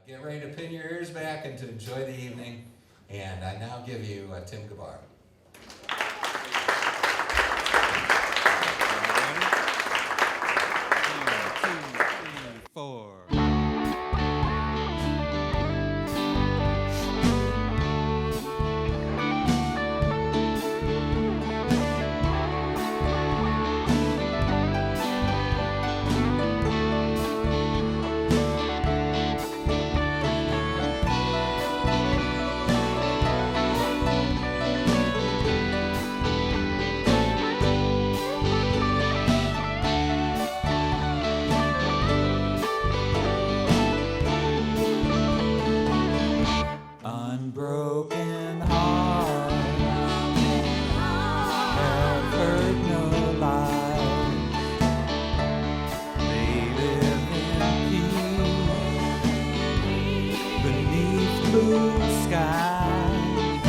Get ready to pin your ears back and to enjoy the evening. And I now give you Tim Gebard. 1, 2, 3, 4. Unbroken heart, have heard no lie. They live in peace beneath blue skies.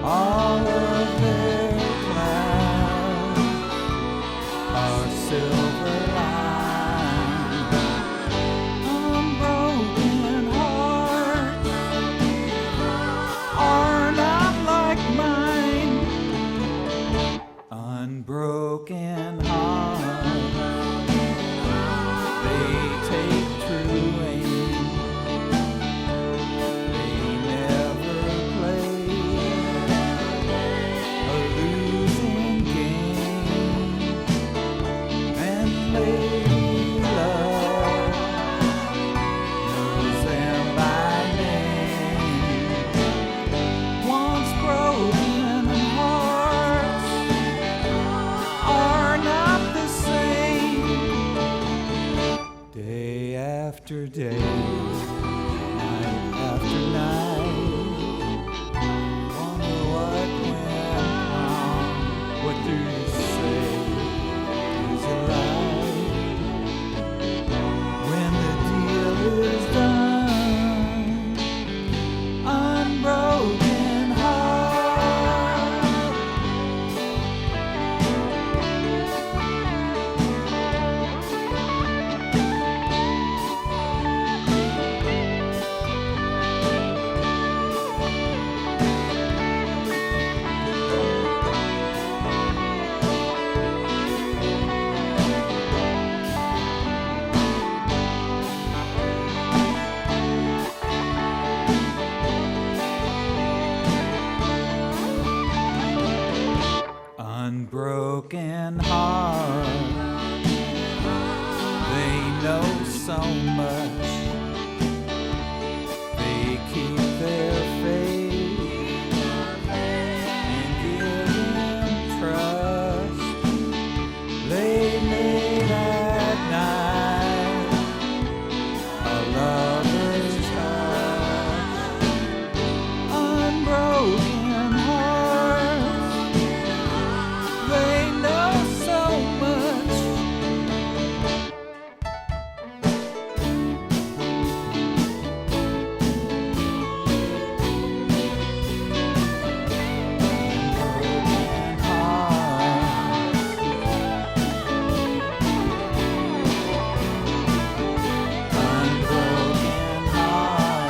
All of their clouds are silver lined. Unbroken hearts are not like mine. Unbroken hearts, they take true aim. They never play a losing game. And lady love knows them by name. Once broken hearts are not the same. Day after day, night after night, wonder what went wrong. What do you say? Is it right? When the deal is done, unbroken heart. Unbroken heart, they know so much. They keep their faith and give him trust. Late at night, a lover's touch. Unbroken hearts, they know so much. Unbroken hearts, unbroken hearts.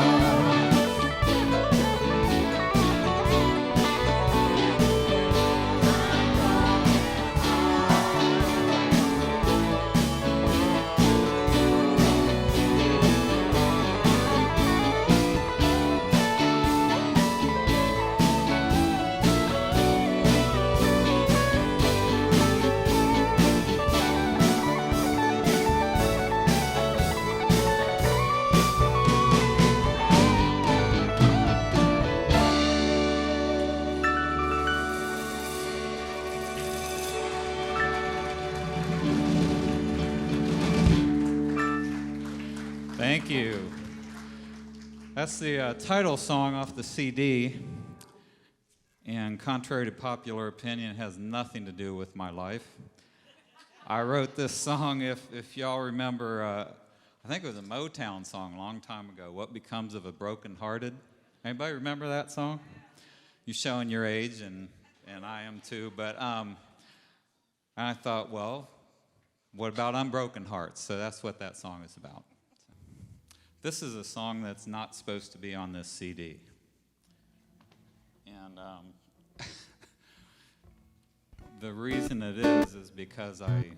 Thank you. That's the title song off the CD, and contrary to popular opinion, it has nothing to do with my life. I wrote this song, if y'all remember, I think it was a Motown song a long time ago, What Becomes of a Broken Hearted. Anybody remember that song? You're showing your age, and I am too, but I thought, well, what about unbroken hearts? So that's what that song is about. This is a song that's not supposed to be on this CD. And the reason it is because I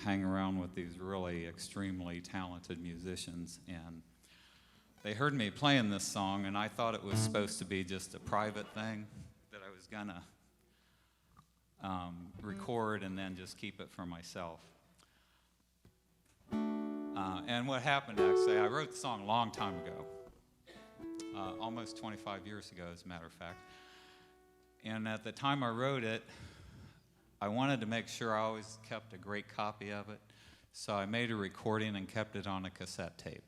hang around with these really extremely talented musicians, and they heard me playing this song, and I thought it was supposed to be just a private thing that I was gonna record and then just keep it for myself. And what happened, actually, I wrote the song a long time ago, almost 25 years ago, as a matter of fact. And at the time I wrote it, I wanted to make sure I always kept a great copy of it, so I made a recording and kept it on a cassette tape.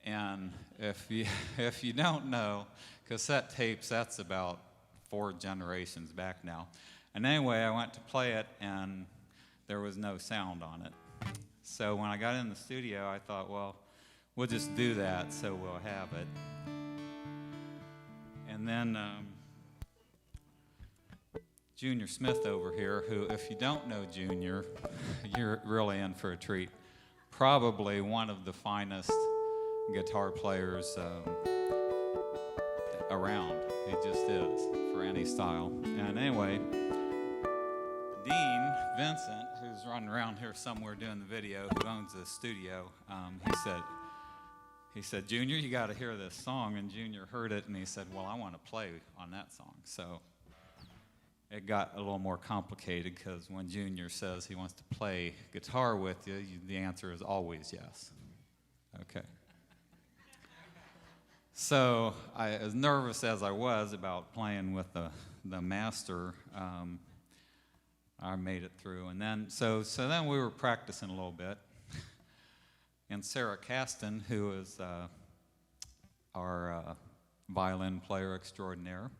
And if you don't know, cassette tapes, that's about 4 generations back now. And anyway, I went to play it, and there was no sound on it. So when I got in the studio, I thought, well, we'll just do that so we'll have it. And then Junior Smith over here, who, if you don't know Junior, you're really in for a treat. Probably one of the finest guitar players around. He just is, for any style. And anyway, Dean Vincent, who's running around here somewhere doing the video, who owns the studio, he said, Junior, you got to hear this song. And Junior heard it, and he said, well, I want to play on that song. So it got a little more complicated, because when Junior says he wants to play guitar with you, the answer is always yes. Okay. So as nervous as I was about playing with the master, I made it through. And then, so then we were practicing a little bit. And Sarah Caston, who is our violin player extraordinaire,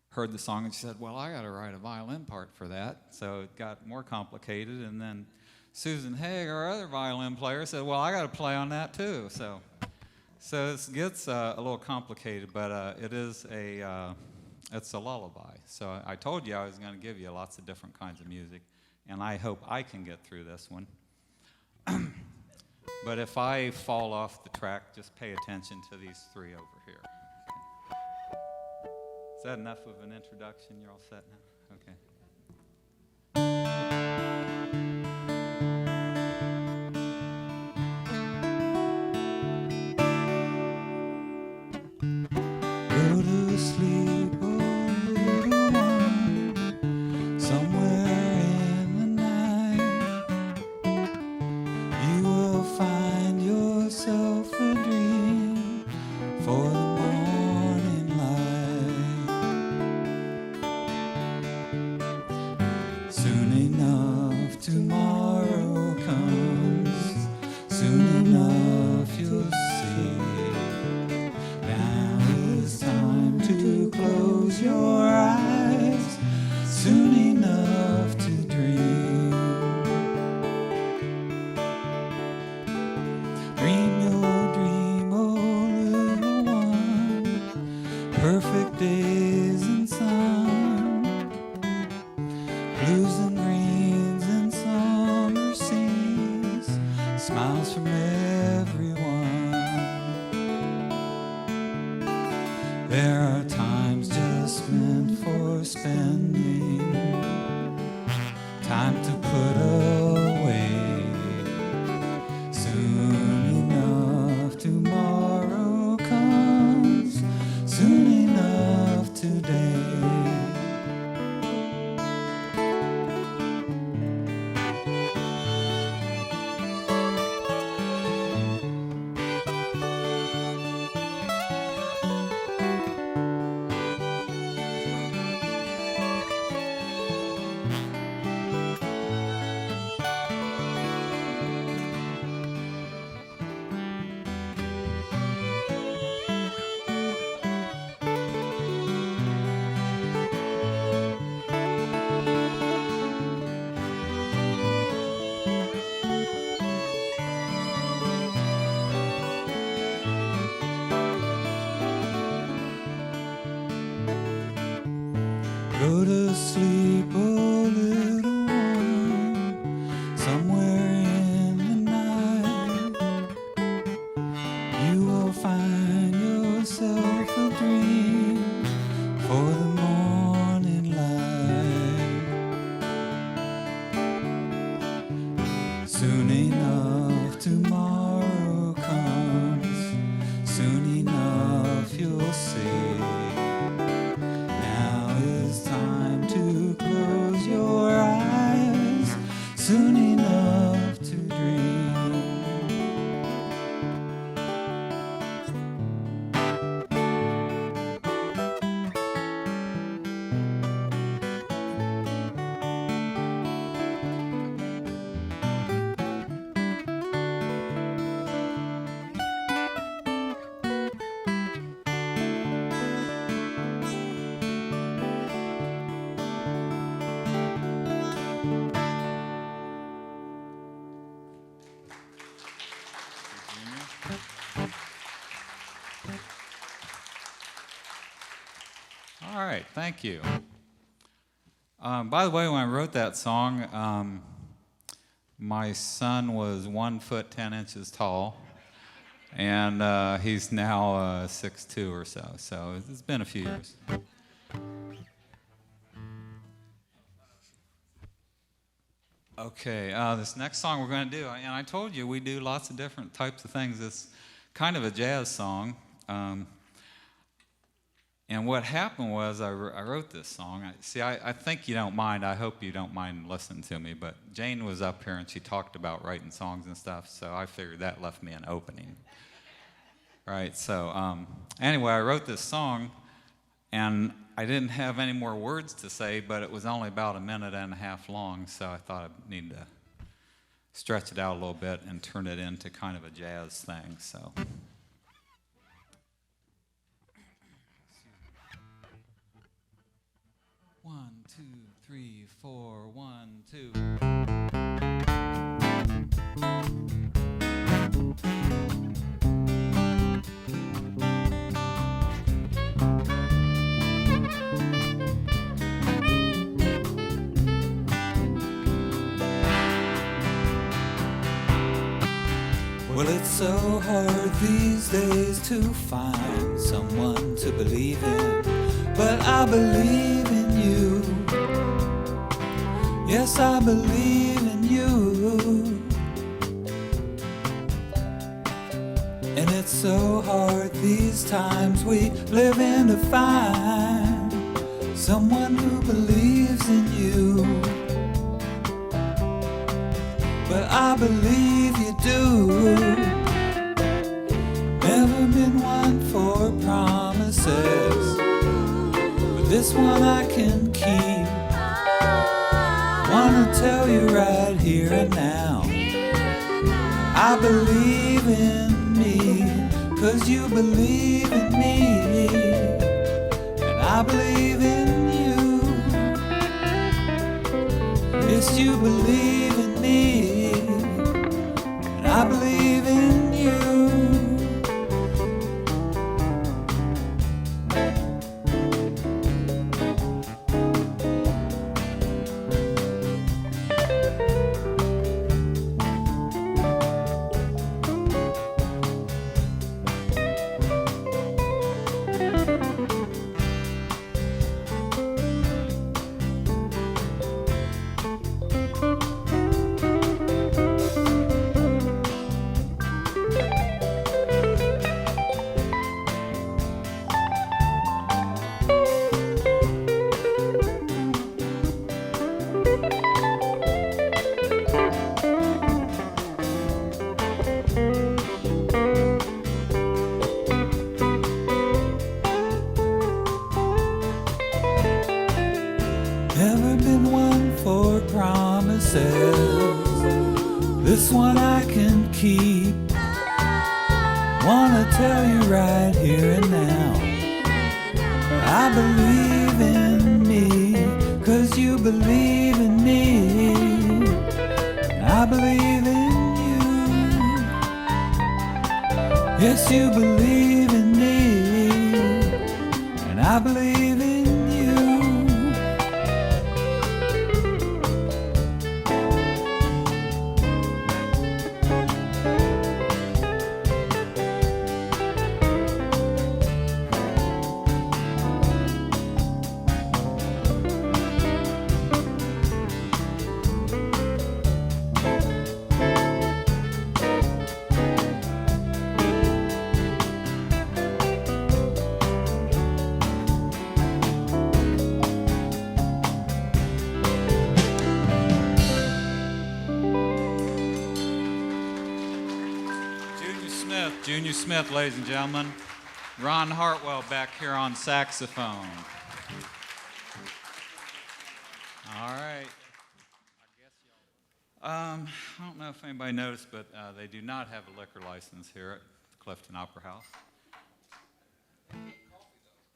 heard the song and she said, well, I got to write a violin part for that. So it got more complicated. And then Susan Heeg, our other violin player, said, well, I got to play on that too. So it gets a little complicated, but it's a lullaby. So I told you I was going to give you lots of different kinds of music, and I hope I can get through this one. But if I fall off the track, just pay attention to these 3 over here. Is that enough of an introduction? You're all set now? Okay. Go to sleep, oh little one, somewhere in the night. You will find yourself a dream for the morning light. Soon enough tomorrow comes, soon enough you'll see. Now it's time to close your eyes, soon enough to dream. Dream your dream, oh little one, perfect days and sun, blues and greens and summer scenes, smiles from everyone. There are times just meant for spending, time to put away. Soon enough tomorrow comes, soon enough today. Go to sleep, oh little one, somewhere in the night. find yourself a dream for the morning light. Soon enough tomorrow comes, soon enough you'll see. Now is time to close your eyes, soon enough to dream. All right, thank you. By the way, when I wrote that song, my son was 1 foot 10 inches tall, and he's now 6'2" or so. So it's been a few years. Okay, this next song we're going to do, and I told you we do lots of different types of things. It's kind of a jazz song. And what happened was I wrote this song. I think you don't mind. I hope you don't mind listening to me. But Jane was up here and she talked about writing songs and stuff, so I figured that left me an opening. Right, so anyway, I wrote this song, and I didn't have any more words to say, but it was only about 1.5 minutes long, so I thought I needed to stretch it out a little bit and turn it into kind of a jazz thing, so... 1, 2, 3, 4, 1, 2. Well, it's so hard these days to find someone to believe in, but I believe in you. Yes, I believe in you. And it's so hard these times we live in to find someone who believes in you. But I believe you do. Never been one for promises, but this one I can keep. Wanna tell you right here and now, I believe in me, 'cause you believe in me, and I believe in you. Yes, you believe in me, and I believe in you. Never been one for promises, this one I can keep. Wanna tell you right here and now, I believe in me, 'cause you believe in me, and I believe in you. Yes, you believe in me, and I believe in you. Smith, Junior Smith, ladies and gentlemen. Ron Hartwell back here on saxophone. All right. I don't know if anybody noticed, but they do not have a liquor license here at the Clifton Opera House.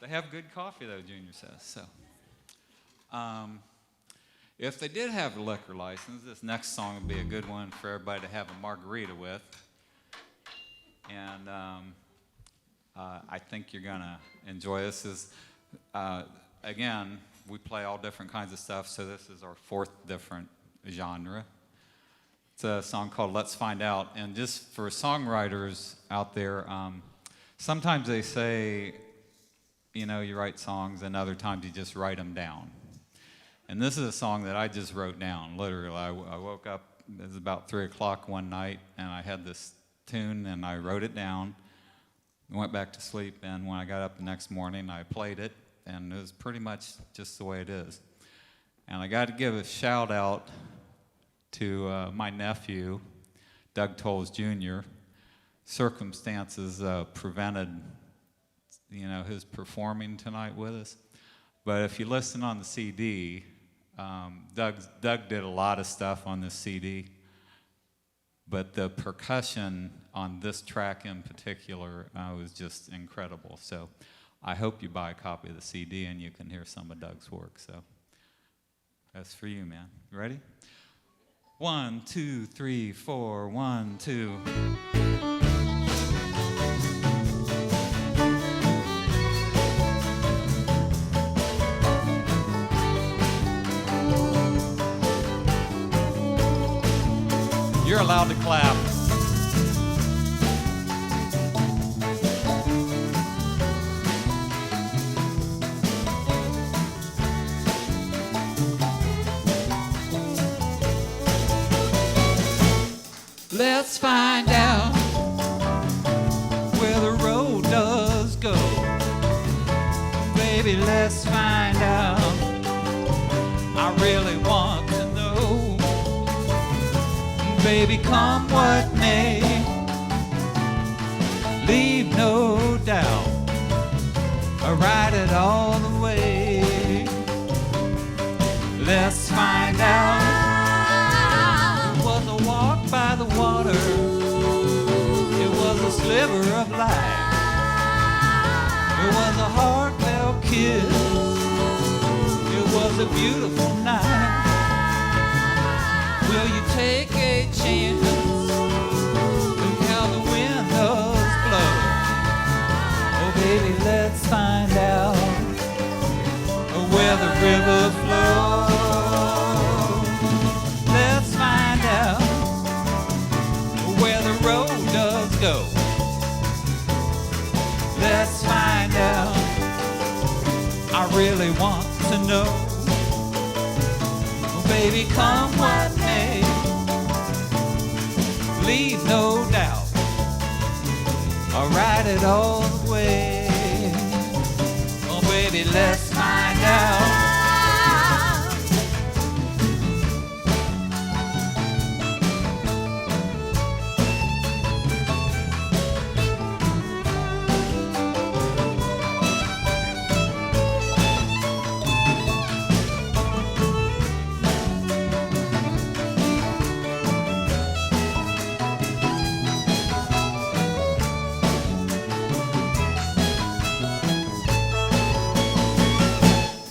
They have good coffee, though, Junior says. So, if they did have a liquor license, this next song would be a good one for everybody to have a margarita with. And I think you're going to enjoy this. Again, we play all different kinds of stuff, so this is our fourth different genre. It's a song called Let's Find Out. And just for songwriters out there, sometimes they say, you know, you write songs, and other times you just write them down. And this is a song that I just wrote down, literally. I woke up, it was about 3 o'clock one night, and I had this tune, and I wrote it down, went back to sleep, and when I got up the next morning, I played it, and it was pretty much just the way it is. And I got to give a shout out to my nephew, Doug Tolles Jr. Circumstances prevented, you know, his performing tonight with us. But if you listen on the CD, Doug did a lot of stuff on this CD, but the percussion on this track in particular was just incredible. So I hope you buy a copy of the CD and you can hear some of Doug's work. So that's for you, man. You ready? 1, 2, 3, 4, 1, 2. You're allowed to clap. Let's find out where the road does go. Baby, let's find out. I really want to know. Baby, come what may, leave no doubt. I ride it all the way. Let's find out. It was a walk by the water. It was a sliver of light. It was a Hartwell kiss. It was a beautiful night. Will you take a chance? Look how the wind does blow. Oh baby, let's find out where the river flows. Let's find out where the road does go. Let's find out. I really want to know. Baby, come what may, leave no doubt. I'll ride it all the way. Oh, baby, let's find out.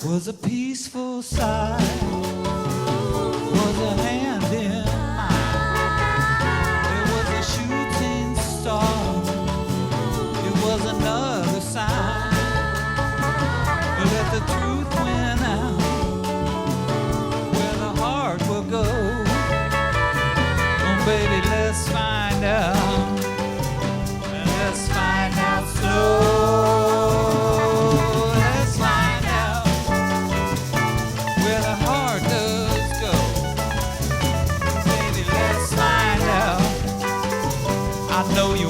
Was a peaceful sight, was a hand in mine. There was a shooting star, it was another sign. Let the truth win out, where the heart will go. Oh baby, let's find out, let's find out slow.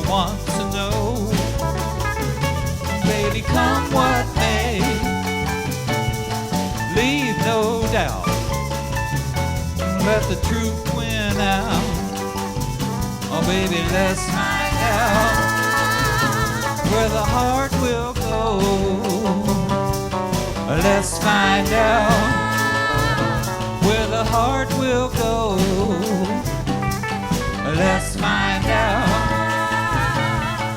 Want to know, baby, come what may, leave no doubt. Let the truth win out. Oh, baby, let's find out. Let's find out where the heart will go. Let's find out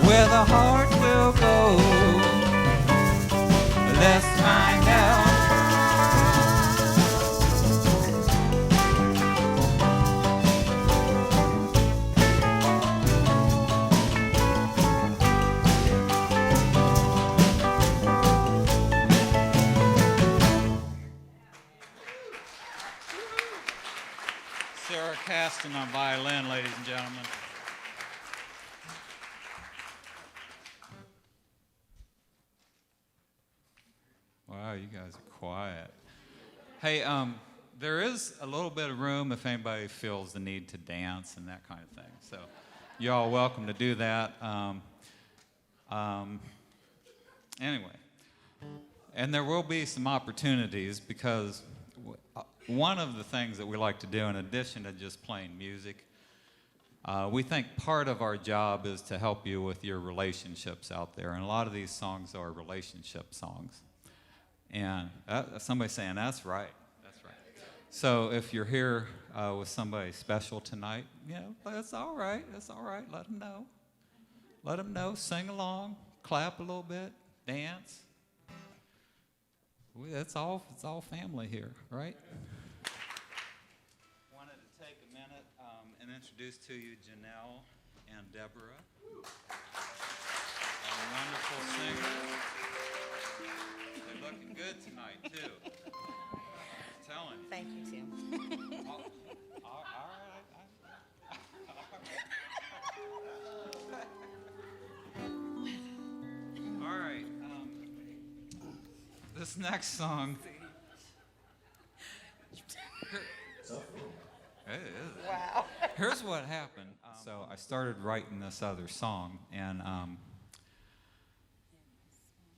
where the heart will go. Let's find out. Casting on violin, ladies and gentlemen. Wow, you guys are quiet. Hey, there is a little bit of room if anybody feels the need to dance and that kind of thing. So you're all welcome to do that. Anyway, and there will be some opportunities because one of the things that we like to do, in addition to just playing music, we think part of our job is to help you with your relationships out there. And a lot of these songs are relationship songs. And somebody's saying, that's right, that's right. So if you're here with somebody special tonight, you know, that's all right, that's all right. Let them know. Let them know, sing along, clap a little bit, dance. It's all family here, right? Wanted to take a minute and introduce to you Janel and Deborah, a wonderful singer. They're looking good tonight too. I'm telling you. Thank you, Tim. All right. All right. This next song. It is. Wow. Here's what happened. So I started writing this other song and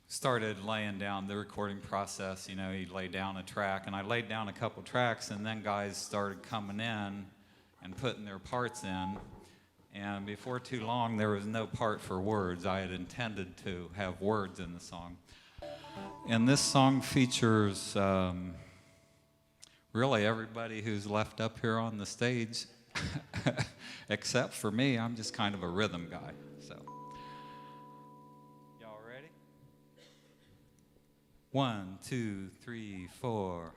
started laying down the recording process. You know, you lay down a track, and I laid down a couple tracks, and then guys started coming in and putting their parts in. And before too long, there was no part for words. I had intended to have words in the song. And this song features really everybody who's left up here on the stage, except for me. I'm just kind of a rhythm guy. So, y'all ready? 1, 2, 3, 4.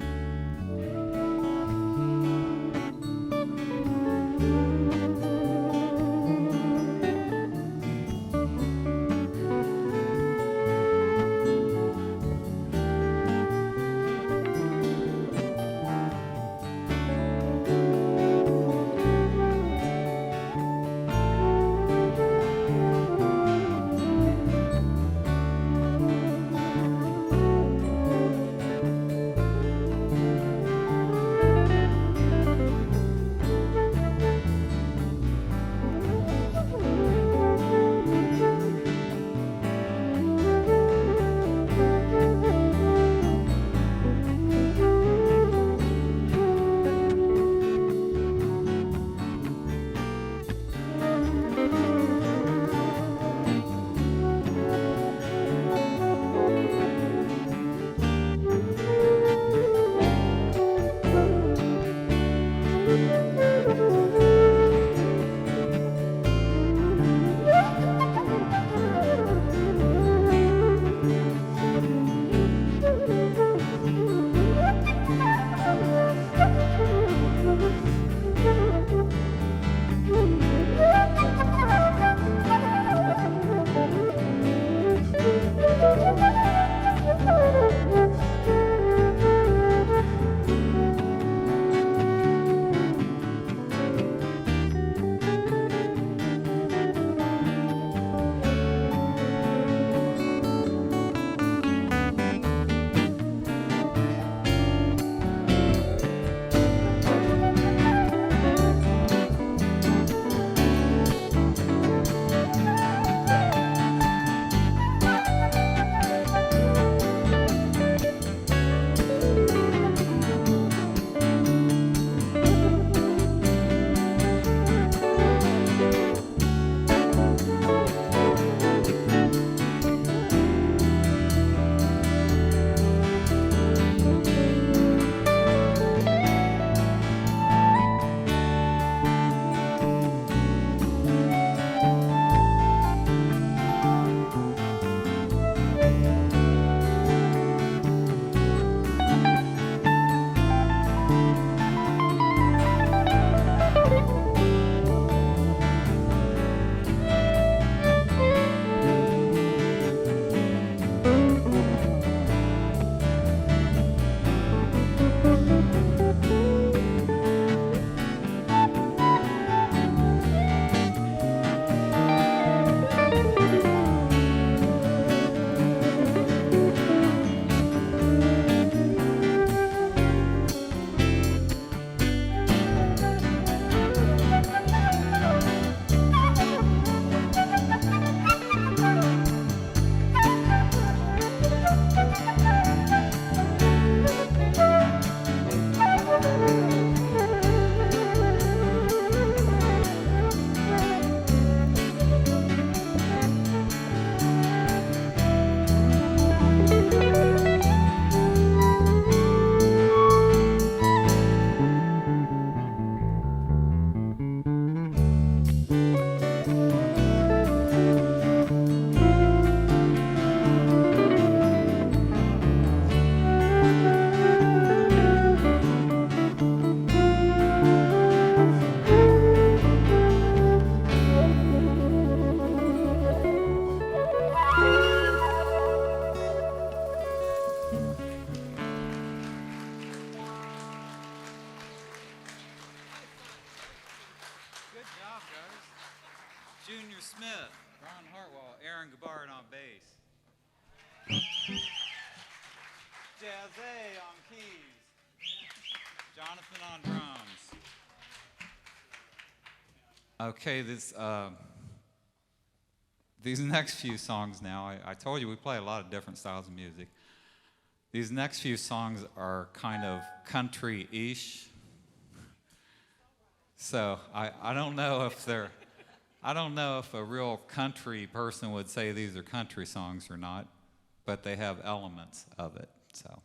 and Gebard on bass. Jazzy on keys. Jonathan on drums. Okay, these next few songs now, I told you we play a lot of different styles of music. These next few songs are kind of country-ish. So I don't know if a real country person would say these are country songs or not, but they have elements of it. So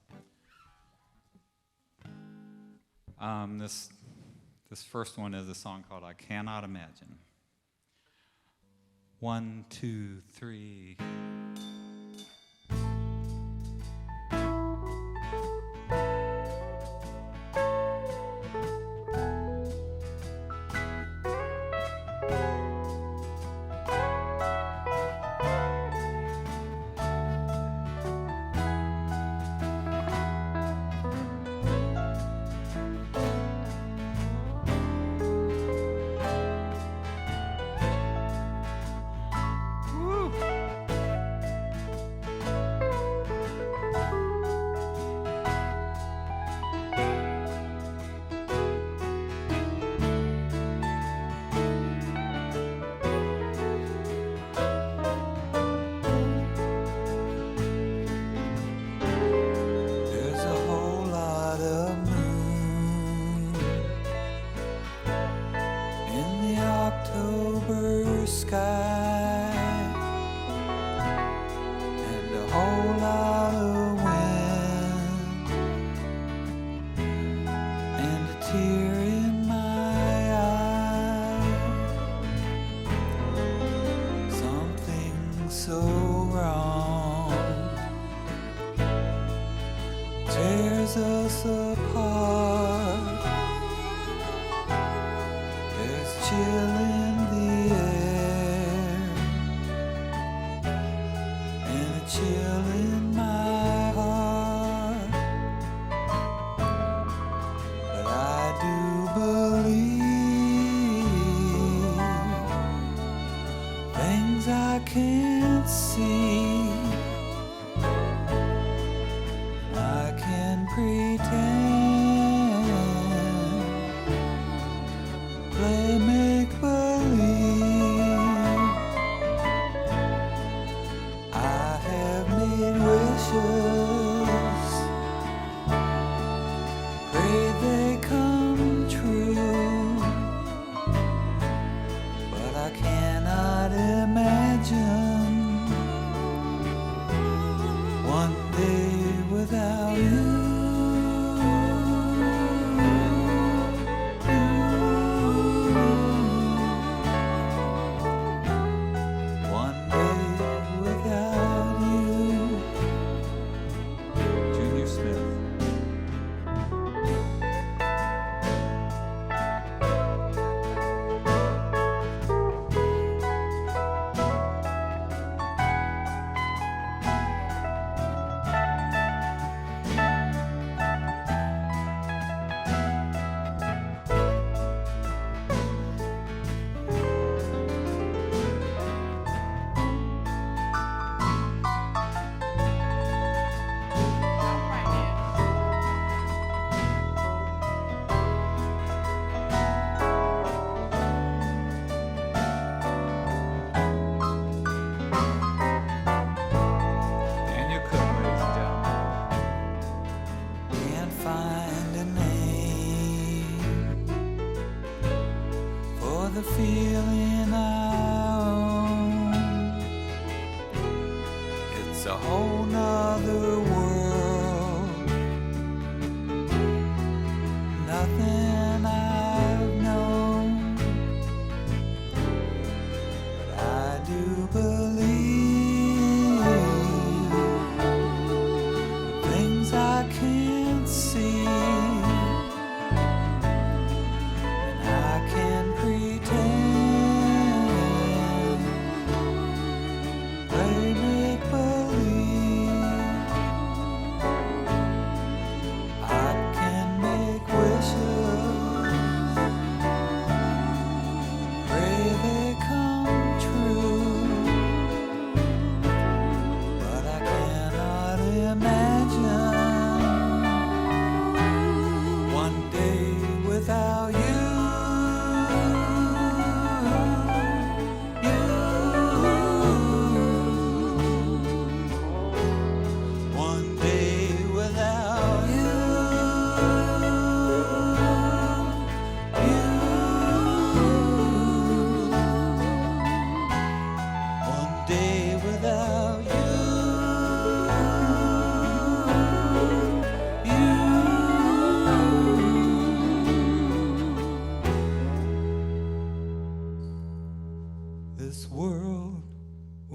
this first one is a song called "I Cannot Imagine." 1, 2, 3.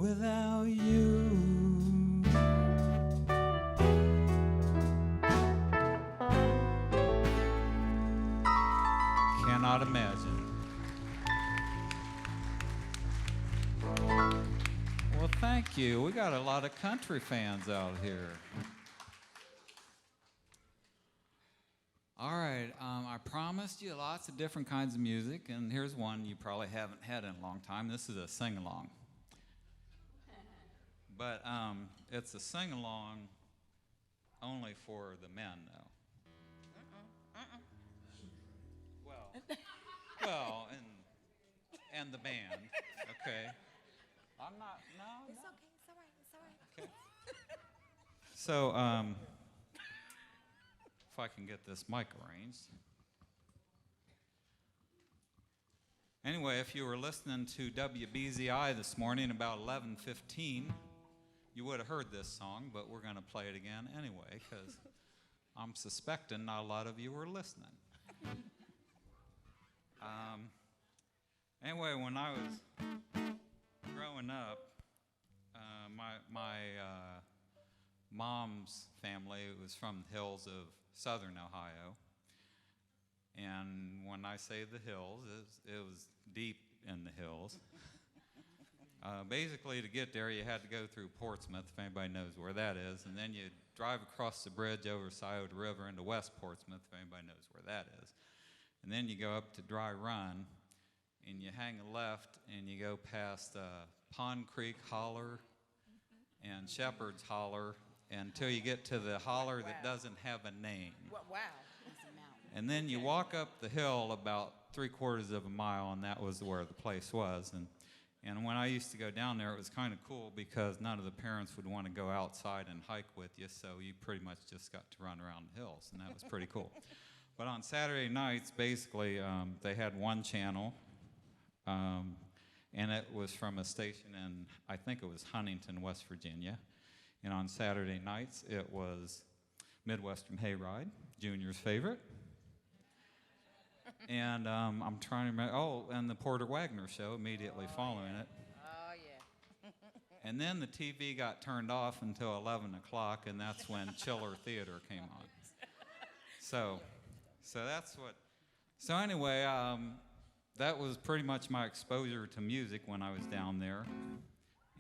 without you. Cannot imagine. Well, thank you. We got a lot of country fans out here. All right, I promised you lots of different kinds of music, and here's one you probably haven't had in a long time. This is a sing-along. But it's a sing-along only for the men, though. Well, and the band, okay. I'm not, no. It's okay, it's all right, it's all right. Okay. So, if I can get this mic arranged. Anyway, if you were listening to WBZI this morning about 11:15, you would have heard this song, but we're going to play it again anyway, because I'm suspecting not a lot of you were listening. Anyway, when I was growing up, my mom's family was from the hills of southern Ohio. And when I say the hills, it was deep in the hills. Basically, to get there, you had to go through Portsmouth, if anybody knows where that is, and then you drive across the bridge over Scioto River into West Portsmouth, if anybody knows where that is. And then you go up to Dry Run, and you hang a left, and you go past Pond Creek Holler and Shepherd's Holler until you get to the holler that doesn't have a name. Wow. It's a mountain. And then you walk up the hill about 3/4 of a mile, and that was where the place was. And when I used to go down there, it was kind of cool because none of the parents would want to go outside and hike with you, so you pretty much just got to run around the hills, and that was pretty cool. But on Saturday nights, basically, they had one channel, and it was from a station in, I think it was Huntington, West Virginia. And on Saturday nights, it was Midwestern Hayride, Junior's favorite. And I'm trying to remember, and the Porter Wagner show immediately following it. Oh, yeah. And then the TV got turned off until 11 o'clock, and that's when Chiller Theater came on. So that's what, so anyway, that was pretty much my exposure to music when I was down there.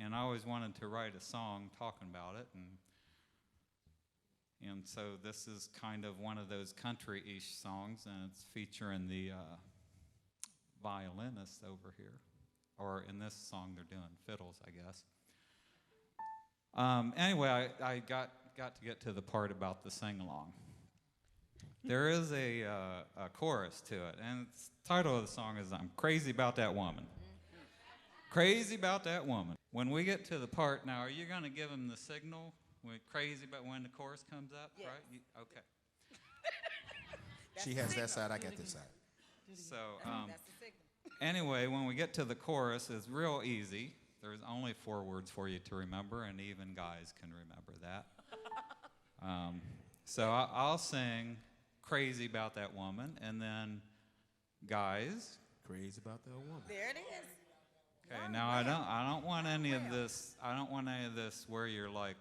And I always wanted to write a song talking about it, and so this is kind of one of those country-ish songs, and it's featuring the violinist over here, or in this song they're doing fiddles, I guess. Anyway, I got to get to the part about the sing-along. There is a chorus to it, and the title of the song is "I'm Crazy About That Woman." Crazy about that woman. When we get to the part, now, are you going to give him the signal? We're crazy about when the chorus comes up, yes. right? Okay. She has that side, I got this side. So, That's the signal. anyway, when we get to the chorus, it's real easy. There's only 4 words for you to remember, and even guys can remember that. So I'll sing "Crazy About That Woman," and then guys. Crazy about that woman. There it is. Okay, now I don't want any of this. I don't want any of this where you're like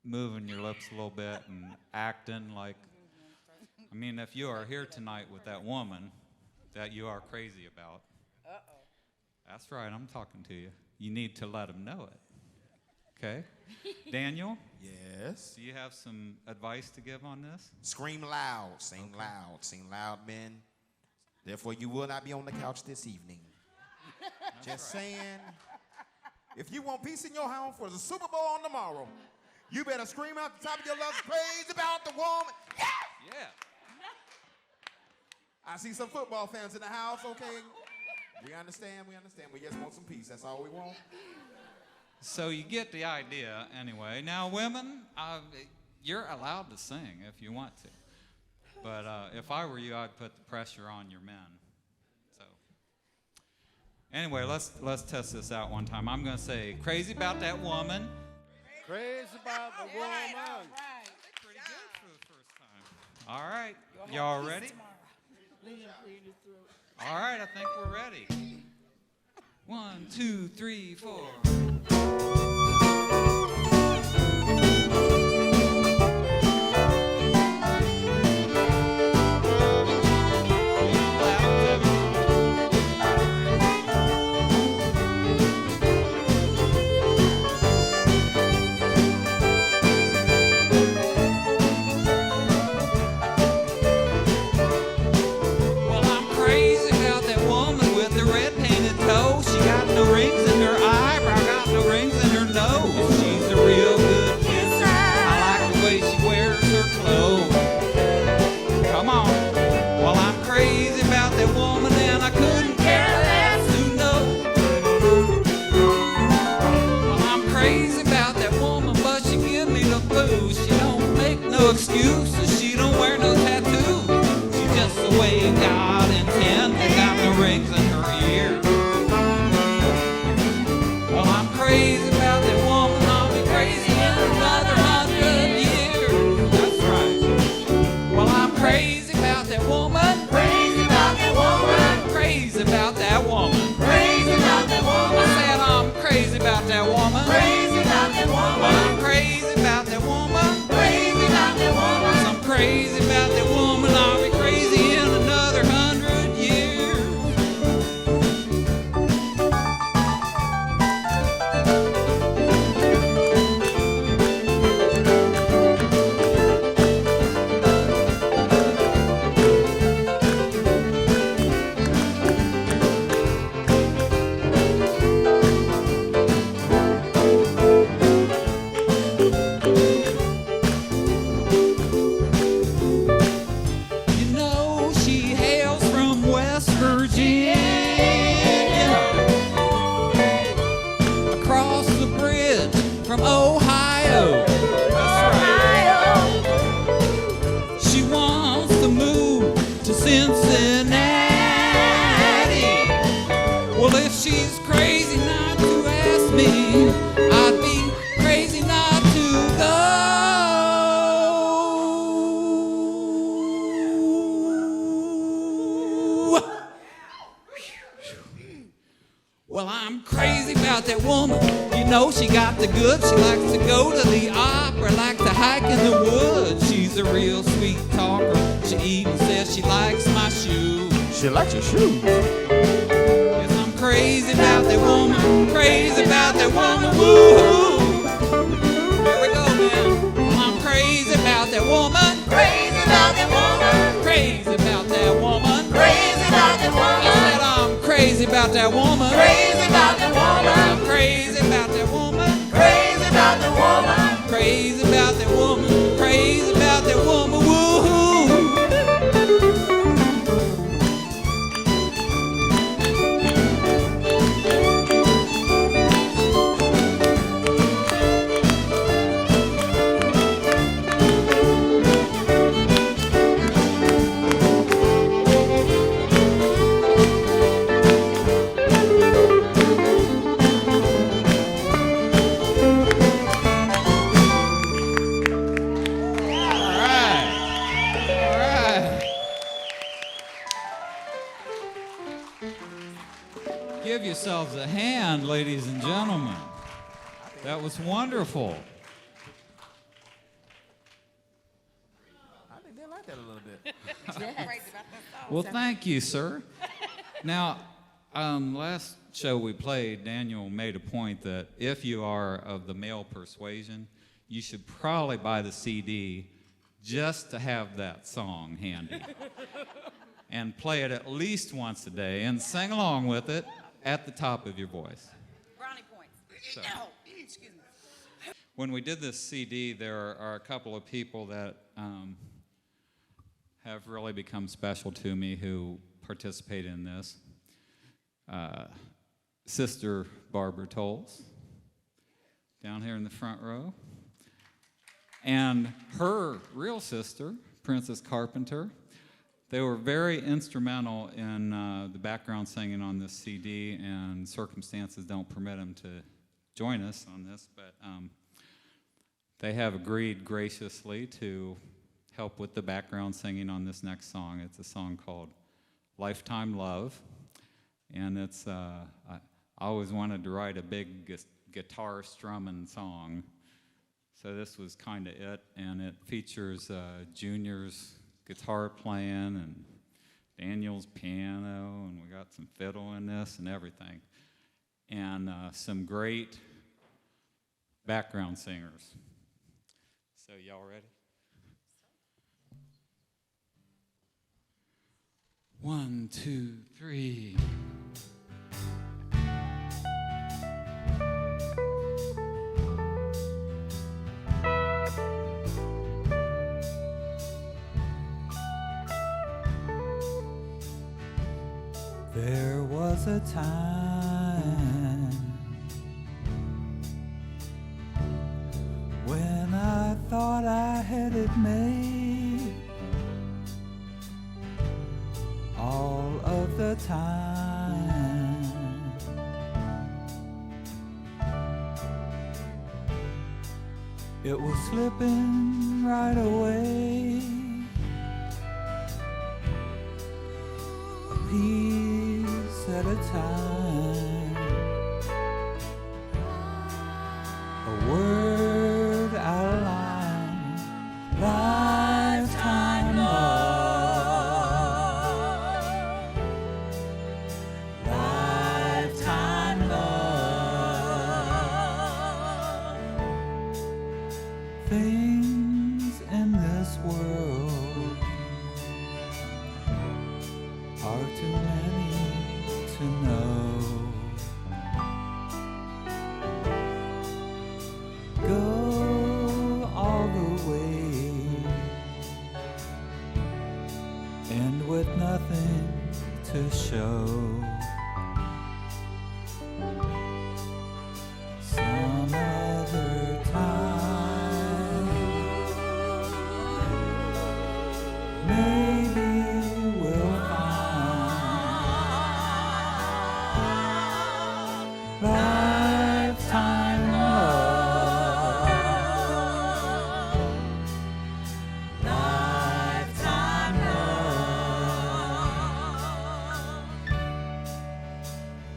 moving your lips a little bit and acting like. I mean, if you are here tonight with that woman that you are crazy about, that's right. I'm talking to you. You need to let them know it. Okay, Daniel. Yes. Do you have some advice to give on this? Scream loud, sing loud, men. Therefore, you will not be on the couch this evening. Just saying. If you want peace in your home for the Super Bowl on tomorrow, you better scream out the top of your lungs, "Crazy about the woman." Yeah! Yeah. I see some football fans in the house, okay? We understand. We just want some peace. That's all we want. So you get the idea anyway. Now, women, you're allowed to sing if you want to. But if I were you, I'd put the pressure on your men. So anyway, let's test this out one time. I'm going to say, "Crazy about that woman." Crazy about the woman. All right. Pretty good for the first time. All right. Y'all ready? All right, I think we're ready. 1, 2, 3, 4. Excuses, she don't wear no tattoos. She's just the way God intended. Got no rings in her ears. Well, I'm crazy about that woman. I'll be crazy in another 100 years. That's right. Well, I'm crazy about that woman. Crazy about that woman. Crazy about that woman. Crazy about that woman. I said I'm crazy about that woman. Crazy about that woman. Well, I'm crazy about that woman. Crazy about that woman. I'm crazy about that woman. I'll be crazy in another 100 years. From Ohio. She wants to move to Cincinnati. Well, if she's crazy not to ask me, I'd be crazy not to go. Well, I'm crazy about that woman. You know she got the goods. She likes to go to the opera, like to hike in the woods. She's a real sweet talker. She even says she likes my shoes. She likes your shoes. Yes, I'm crazy about that woman. Crazy about that woman. Woo-hoo. Here we go, man. Well, I'm crazy about that woman. Crazy about that woman. Crazy about that woman. Crazy about that woman. I said I'm crazy about that woman. Crazy about that woman. I'm crazy about that woman. Crazy about that woman. Crazy about that woman. Crazy about that woman. Woo-hoo. Give yourselves a hand, ladies and gentlemen. That was wonderful. I think they like that a little bit. Well, thank you, sir. Now, last show we played, Daniel made a point that if you are of the male persuasion, you should probably buy the CD just to have that song handy. And play it at least once a day and sing along with it at the top of your voice. Brownie points. So, Excuse me. when we did this CD, there are a couple of people that have really become special to me who participate in this. Sister Barbara Tolles, down here in the front row. And her real sister, Princess Carpenter. They were very instrumental in the background singing on this CD, and circumstances don't permit them to join us on this, but they have agreed graciously to help with the background singing on this next song. It's a song called Lifetime Love, and it's I always wanted to write a big guitar strumming song. So this was kind of it, and it features Junior's guitar playing and Daniel's piano, and we got some fiddle in this and everything, and some great background singers. So y'all ready? 1, 2, 3. There was a time when I thought I had it made. All of the time it was slipping right away. A piece at a time, a word out of line, lifetime love, lifetime love. Things in this world are too many to know. Go all the way, and with nothing to show. Some other time, maybe we'll find lifetime love, lifetime love,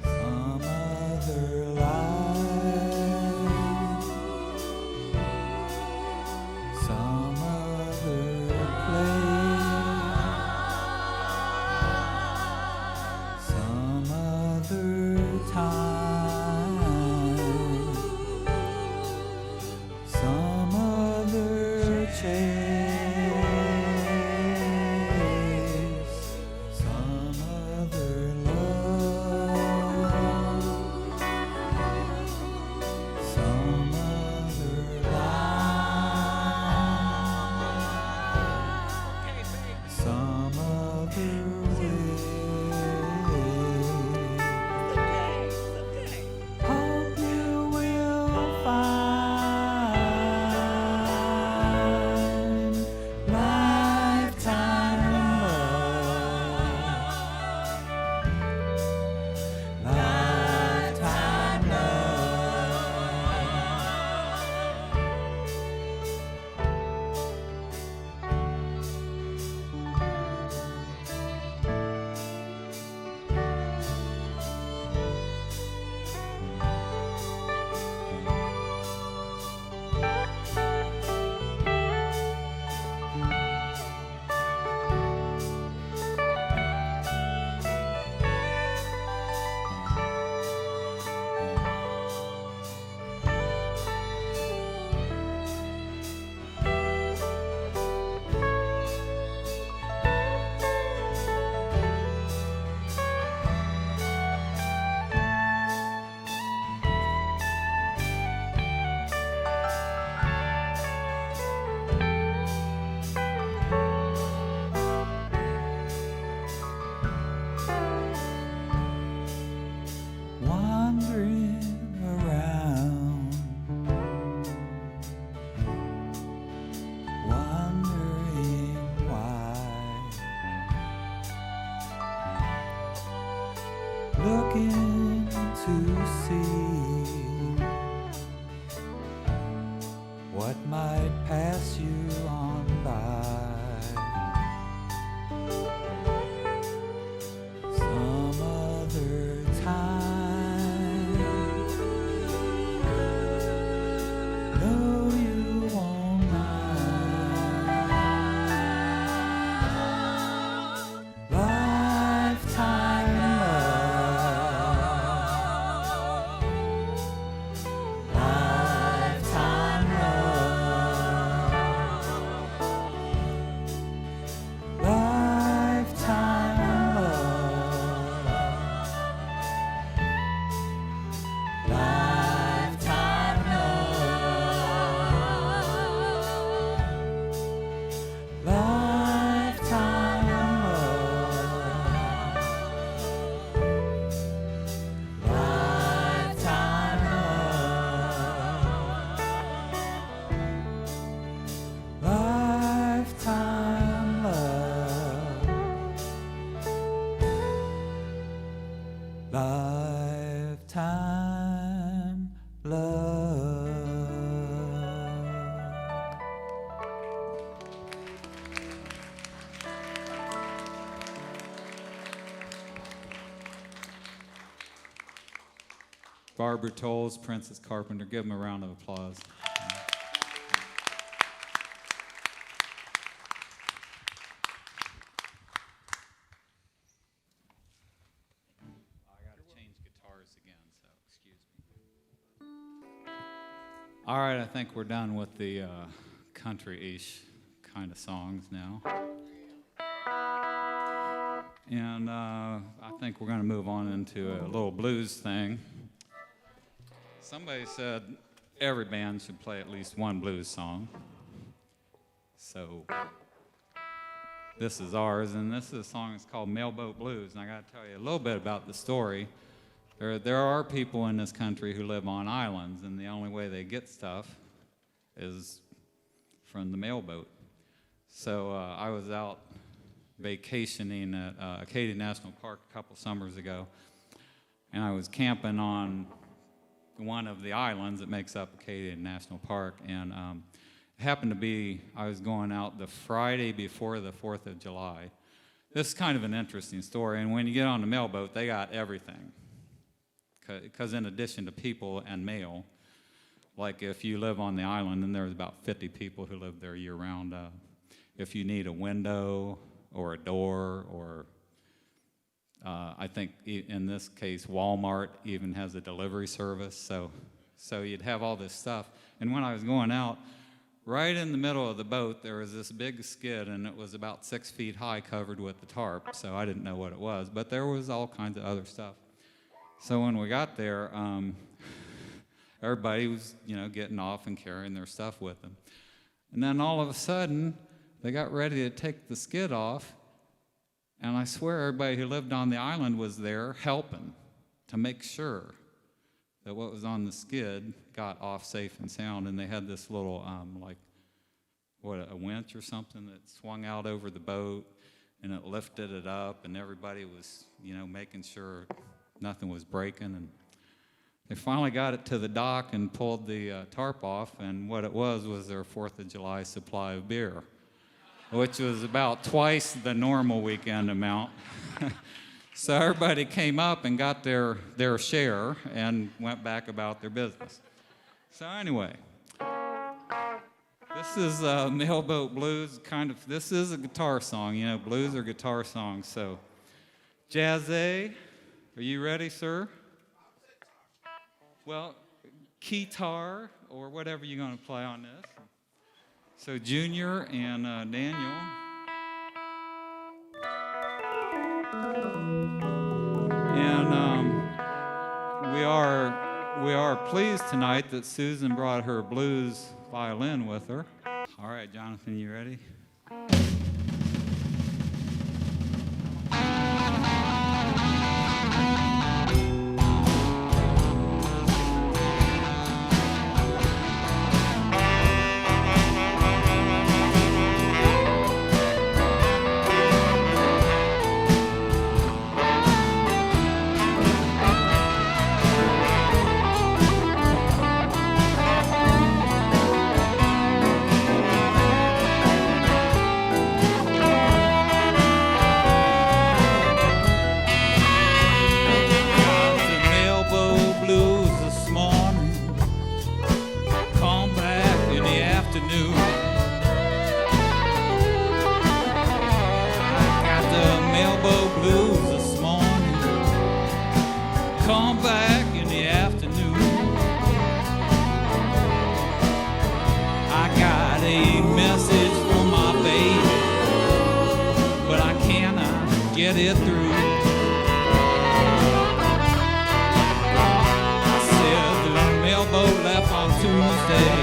some other life, some other place, some other time, some other chase, some other love, some other life, some other way. Hope you will find lifetime love, lifetime wandering around, wondering why, looking to see what might pass you on by. Some other time, No, you won't mind. Lifetime love. Lifetime love. Lifetime love. Lifetime love. Lifetime love. Lifetime love. Lifetime love. Lifetime love. Barbara Tolles, Princess Carpenter. Give them a round of applause. I got to change guitars again, so excuse me. All right, I think we're done with the country-ish kind of songs now. And I think we're going to move on into a little blues thing. Somebody said every band should play at least one blues song. So this is ours, and this is a song that's called Mailboat Blues. And I got to tell you a little bit about the story. There are people in this country who live on islands, and the only way they get stuff is from the mailboat. So I was out vacationing at Acadia National Park a couple summers ago, and I was camping on one of the islands that makes up Acadia National Park, and it happened to be I was going out the Friday before the 4th of July. This is kind of an interesting story, and when you get on the mailboat, they got everything. Because in addition to people and mail, like if you live on the island, and there's about 50 people who live there year-round, if you need a window or a door, or I think in this case Walmart even has a delivery service, so you'd have all this stuff. And when I was going out, right in the middle of the boat there was this big skid, and it was about 6 feet high, covered with the tarp, so I didn't know what it was, but there was all kinds of other stuff. So when we got there, everybody was, getting off and carrying their stuff with them. And then all of a sudden, they got ready to take the skid off, and I swear everybody who lived on the island was there helping to make sure that what was on the skid got off safe and sound. And they had this little, a winch or something that swung out over the boat, and it lifted it up, and everybody was, making sure nothing was breaking. And they finally got it to the dock and pulled the tarp off, and what it was their 4th of July supply of beer, which was about twice the normal weekend amount. So everybody came up and got their share and went back about their business. So anyway, this is Mailboat Blues. This is a guitar song. Blues are guitar songs. So, Jazzy, are you ready, sir? Well, keytar or whatever you're going to play on this. So Junior and Daniel. And we are pleased tonight that Susan brought her blues violin with her. All right, Jonathan, you ready? get it through. I said the mailboat left on Tuesday,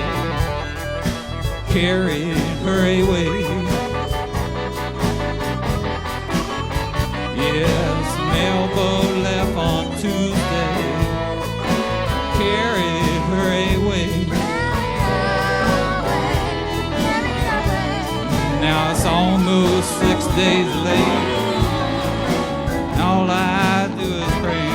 carried her away. Yes, mailboat left on Tuesday, carried her away. Now it's almost 6 days late, and all I do is pray.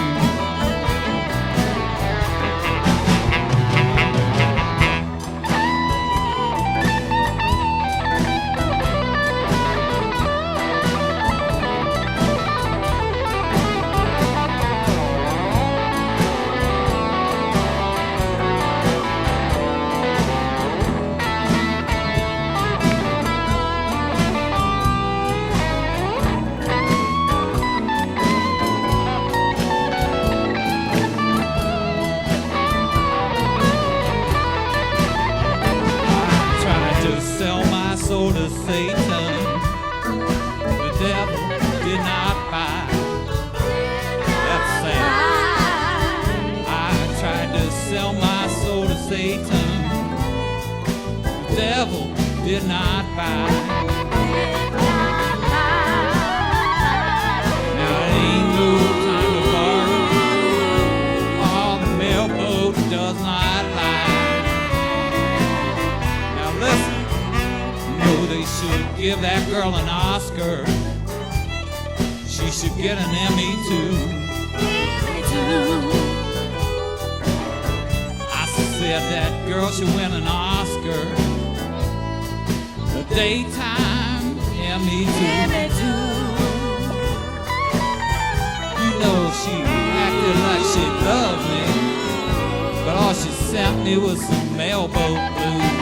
To Satan, the devil did not buy. That's sad. I tried to sell my soul to Satan, the devil did not buy. Now it ain't no time to borrow, all the mailboat does not lie. Now listen, they should give that girl an Oscar. She should get an Emmy too. I said that girl should win an Oscar, a daytime Emmy too. You know she acted like she loved me, but all she sent me was some mailboat blues.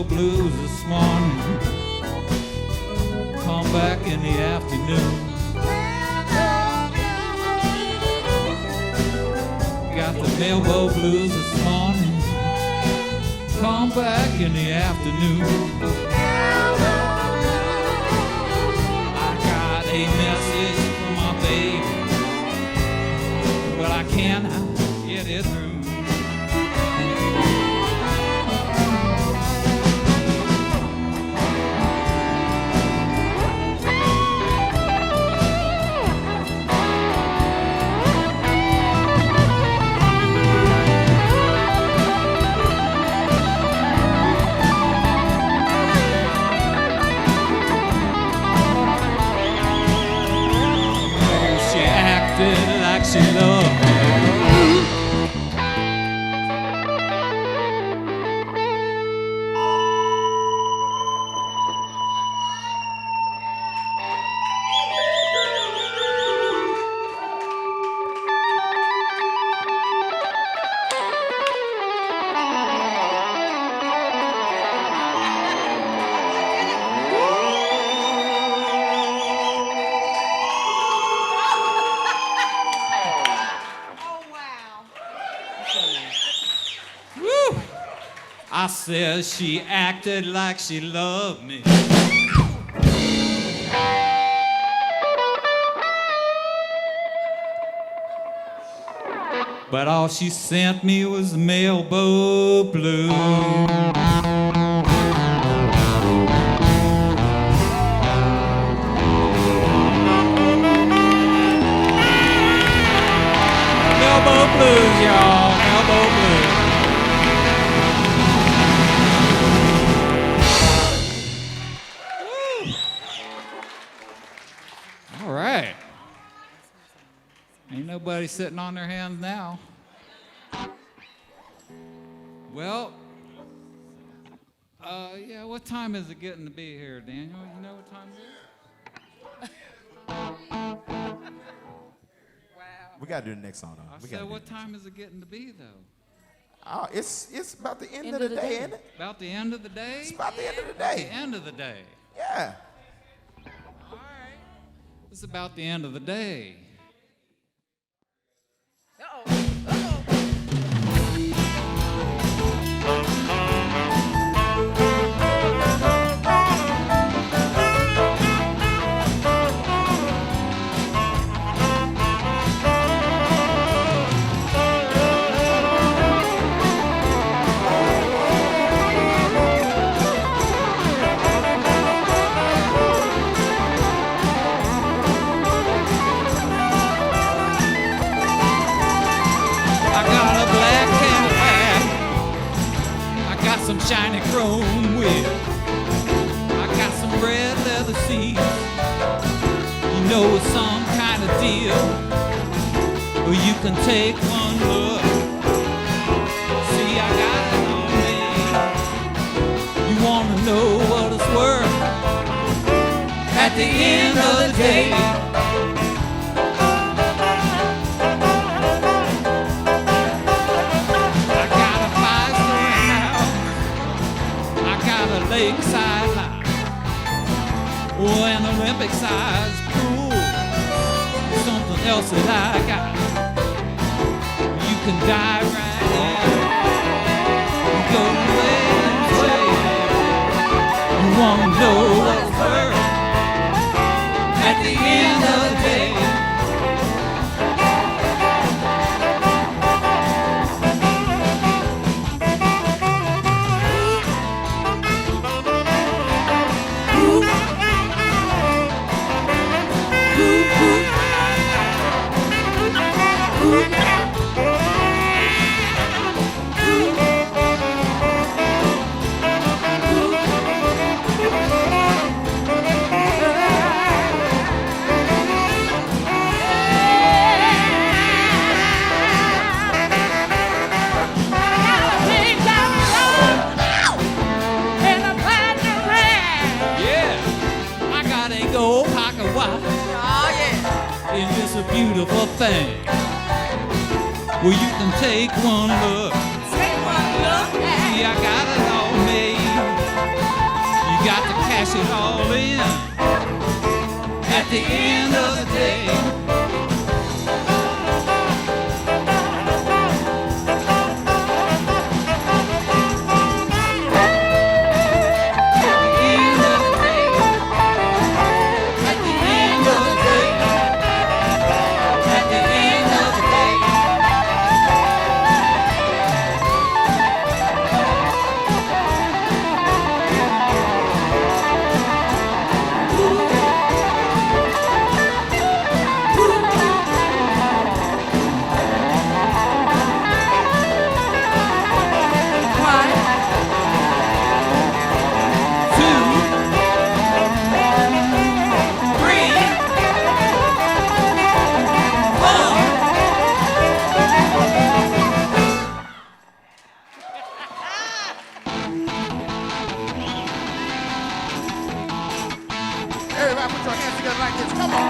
Blues this morning, come back in the afternoon. Got the mailboat blues this morning, come back in the afternoon. I got a message from my baby, but I cannot get it through. Like she loved me. I said she acted like she loved me. But all she sent me was mailboat blues. Mailboat blues, y'all, mailboat blues. All right. Ain't nobody sitting on their hands now. Well, Yeah, what time is it getting to be here, Daniel? You know what time it is? Wow. We got to do the next song, though. I We said, gotta do what the next time is it getting to be, though? song. Oh, it's about the end of the day, isn't it? About the end of the day? It's about the end of the The day. end of the day. Yeah. All right. It's about the end of the day. Uh-oh. Uh-oh. I got a black Cadillac. I got some shiny chrome wheels. I got some red leather seats. You know it's some kind of deal. Well, you can take one look. See, I got it on me. You wanna know what it's worth? At the end of the day. Lakeside life, oh, an Olympic-sized pool, something else that I got. You can dive right in, go away and say, you wanna know what's worth at the end of the day. A beautiful thing. Well, you can take one look. Take one look at See, I got it all made. You got to cash it all in at the end of the day. Everybody put your hands together like this. Come on.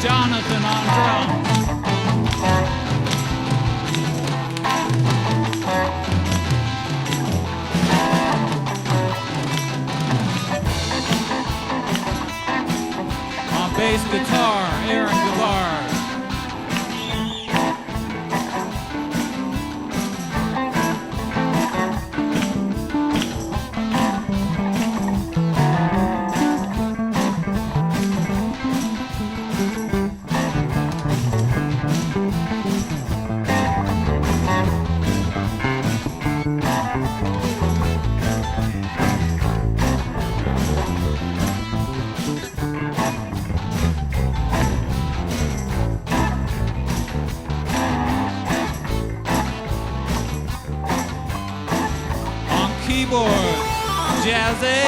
Jonathan on drums. On bass guitar, Aaron Gebard. Keyboard, Jazzy.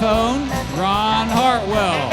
saxophone, Ron Hartwell.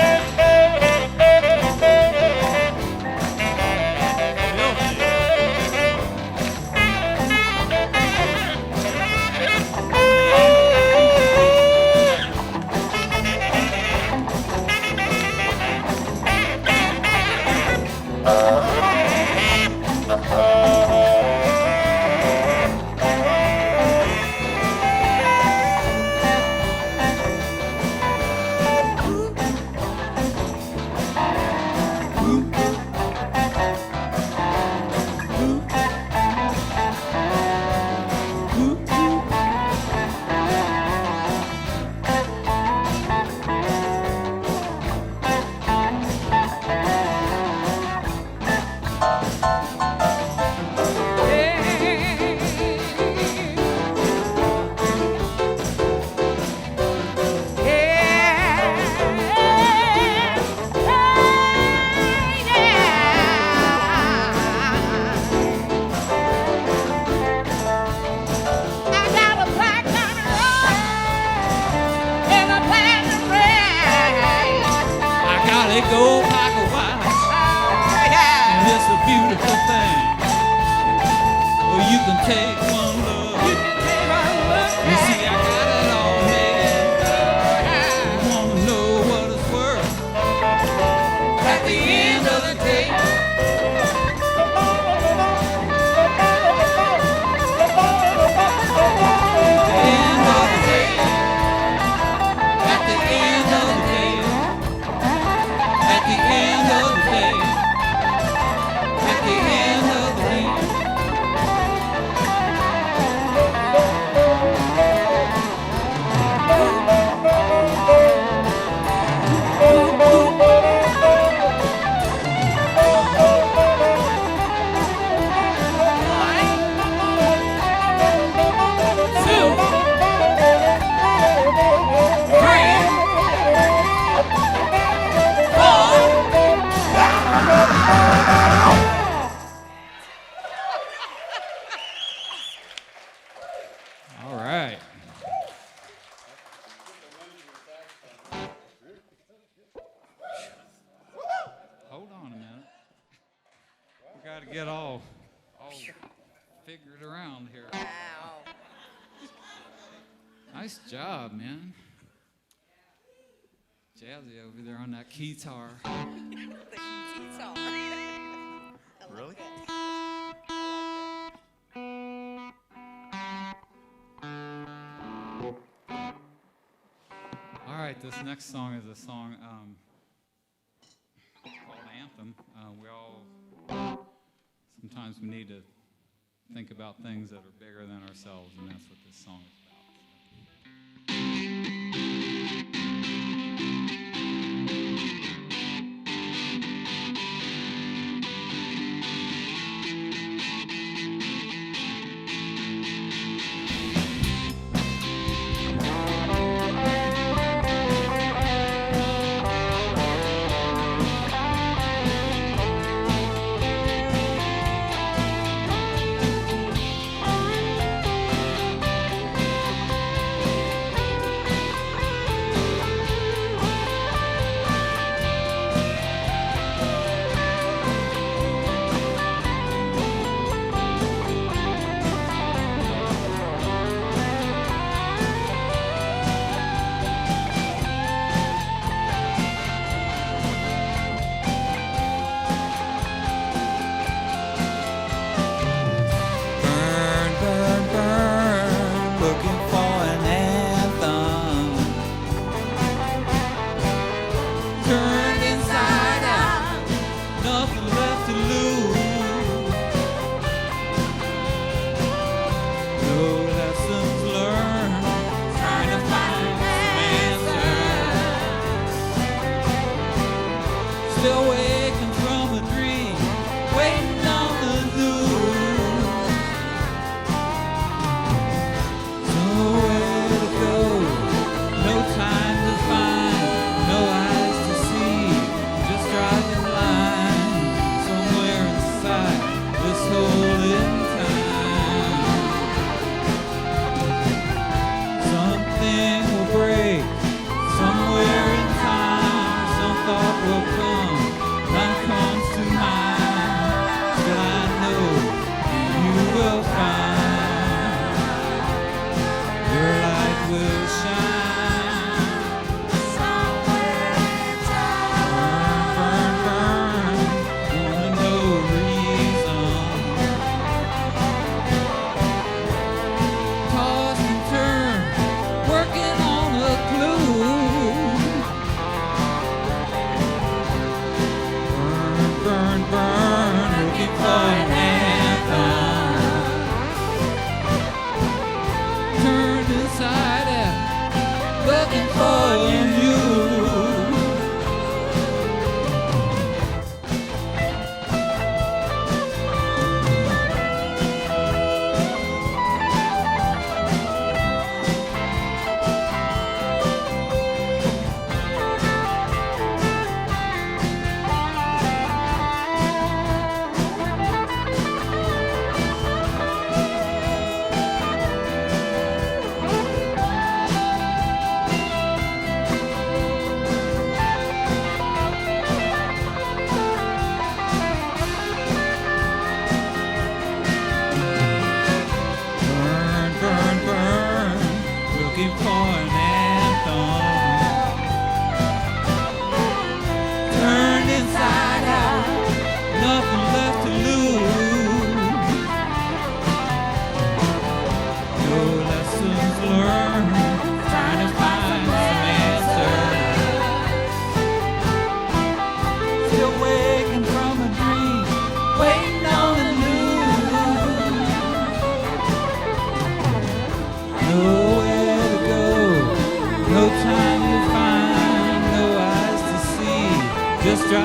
Go like a watch, and it's a beautiful thing. Well, you can take one look. You see, I got it all made. You wanna know what it's worth at the end of the day. At the end of the day. At the end of the day. At the end of the day. All right. Hold on a minute. We got to get all figured around here. Wow. Nice job, man. Jazzy over there on that guitar. The guitar. Really? All right, this next song is a song called Anthem. Sometimes we need to think about things that are bigger than ourselves, and that's what this song is about.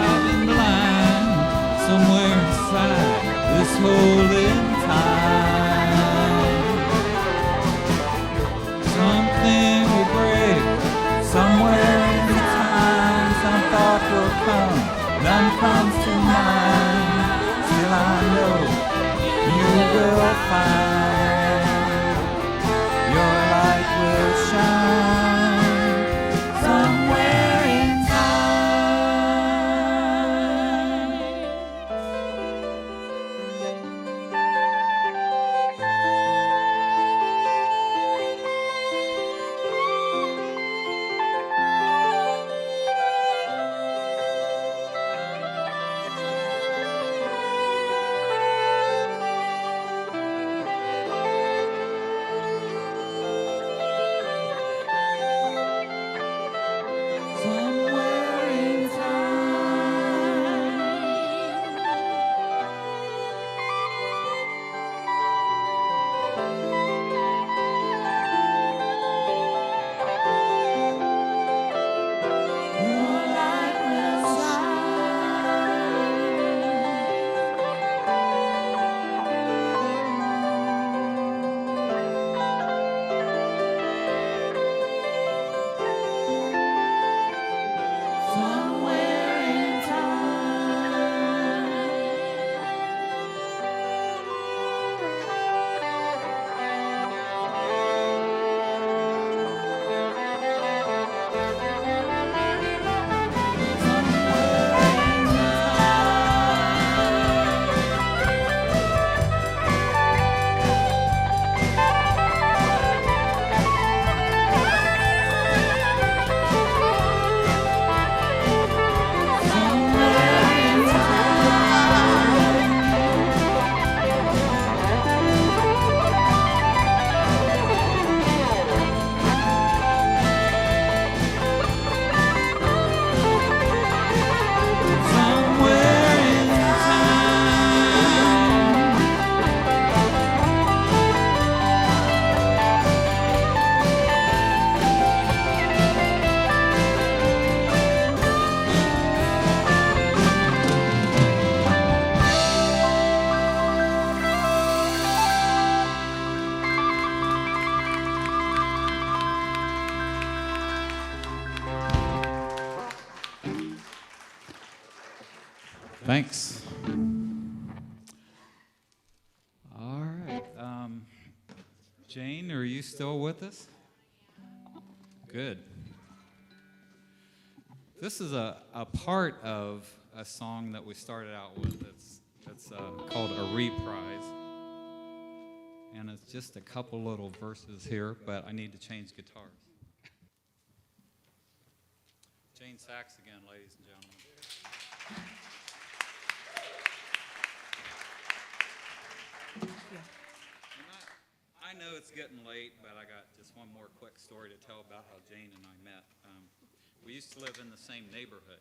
driving blind somewhere inside this hole in time. Something will break somewhere in time. Some thought will come, none comes to mind. Still I know you will find your light will shine somewhere in time. Somewhere in time, your light will shine somewhere in Thanks. All right. Jane, are you still with us? Good. This is a part of a song that we started out with. It's called a reprise. And it's just a couple little verses here, but I need to change guitars. Jane Sax again, ladies and gentlemen. I know it's getting late, but I got just one more quick story to tell about how Jane and I met. We used to live in the same neighborhood,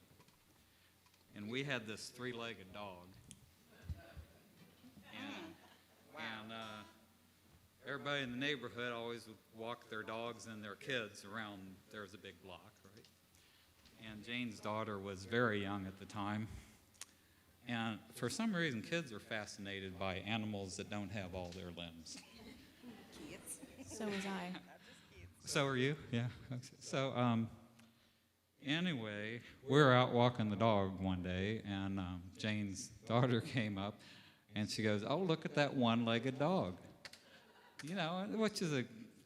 and we had this three-legged dog. And everybody in the neighborhood always would walk their dogs and their kids around. There was a big block, right? And Jane's daughter was very young at the time. And for some reason, kids are fascinated by animals that don't have all their limbs. So was I. So are you? Yeah. Okay. So anyway, we were out walking the dog one day, and Jane's daughter came up, and she goes, "Oh, look at that one-legged dog." You know, which is a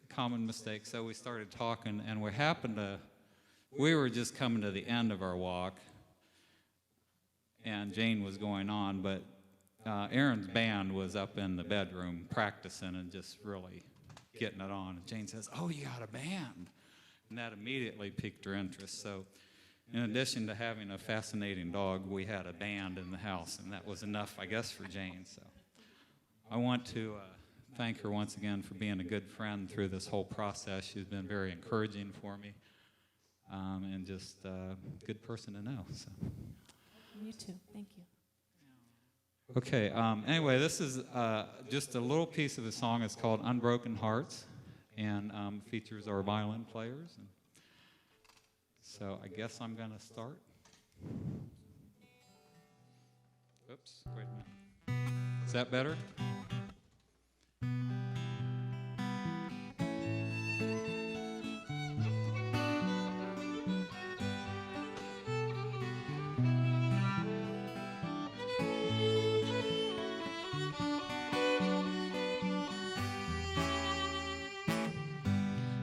common mistake. So we started talking, and we were just coming to the end of our walk, and Jane was going on, but Aaron's band was up in the bedroom practicing and just really getting it on. And Jane says, "Oh, you got a band." And that immediately piqued her interest. So in addition to having a fascinating dog, we had a band in the house, and that was enough, I guess, for Jane. So I want to thank her once again for being a good friend through this whole process. She's been very encouraging for me, and just a good person to know. So. You too. Thank you. Okay, anyway, this is just a little piece of the song. It's called Unbroken Hearts, and features our violin players. And so I guess I'm going to start. Oops, wait a minute. Is that better?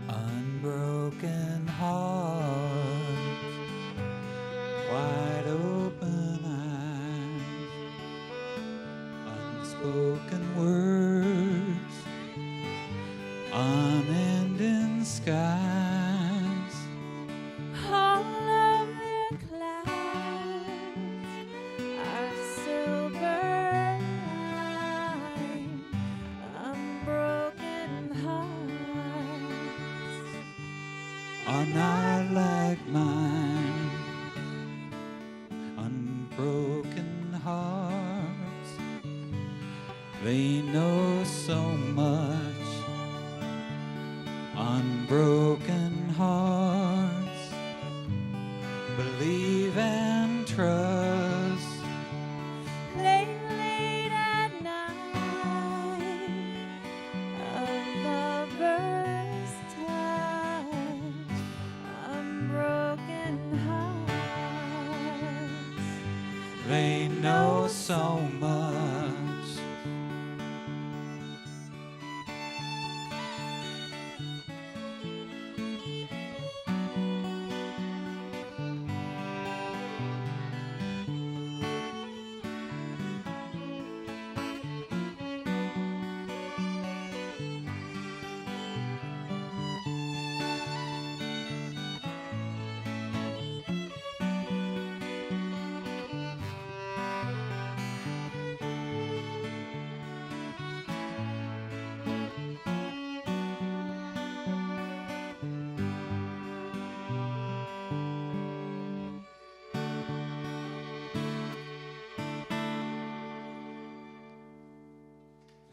Unbroken heart, wide open eyes, unspoken words, unending skies. All of the clouds are silver line, unbroken hearts Are not like mine, unbroken hearts. They know so much, unbroken hearts. Believe and trust. late, late at night, a lover's touch, unbroken hearts. They know so much.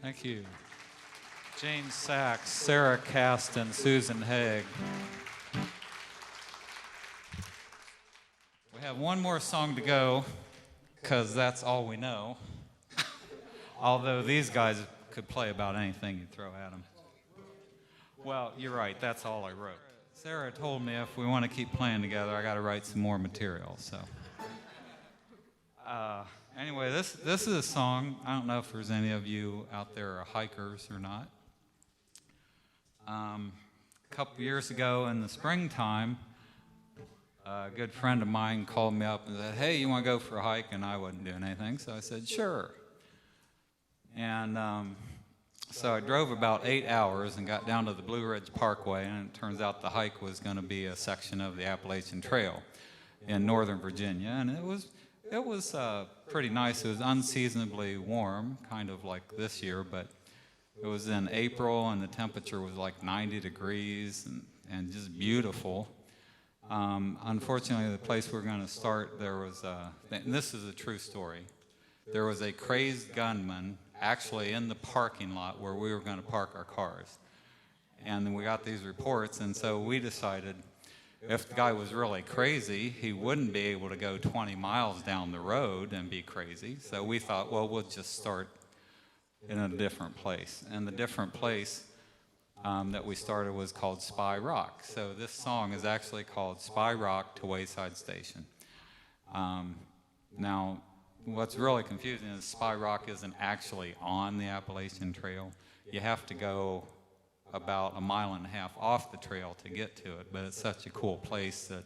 Thank you. Jane Sachs, Sarah Caston, Susan Haig. We have one more song to go, because that's all we know. Although these guys could play about anything you throw at them. Well, you're right, that's all I wrote. Sarah told me if we want to keep playing together, I got to write some more material, so. Anyway, this is a song. I don't know if there's any of you out there are hikers or not. A couple years ago in the springtime, a good friend of mine called me up and said, "Hey, you want to go for a hike?" And I wasn't doing anything, so I said, "Sure." And so I drove about 8 hours and got down to the Blue Ridge Parkway, and it turns out the hike was going to be a section of the Appalachian Trail in Northern Virginia, and it was pretty nice. It was unseasonably warm, kind of like this year, but it was in April, and the temperature was like 90 degrees and just beautiful. Unfortunately, the place we're going to start, there was and this is a true story, there was a crazed gunman actually in the parking lot where we were going to park our cars. And then we got these reports, and so we decided if the guy was really crazy, he wouldn't be able to go 20 miles down the road and be crazy. So we thought, well, we'll just start in a different place. And the different place that we started was called Spy Rock. So this song is actually called Spy Rock to Wayside Station. Now, what's really confusing is Spy Rock isn't actually on the Appalachian Trail. You have to go about 1.5 miles off the trail to get to it, but it's such a cool place that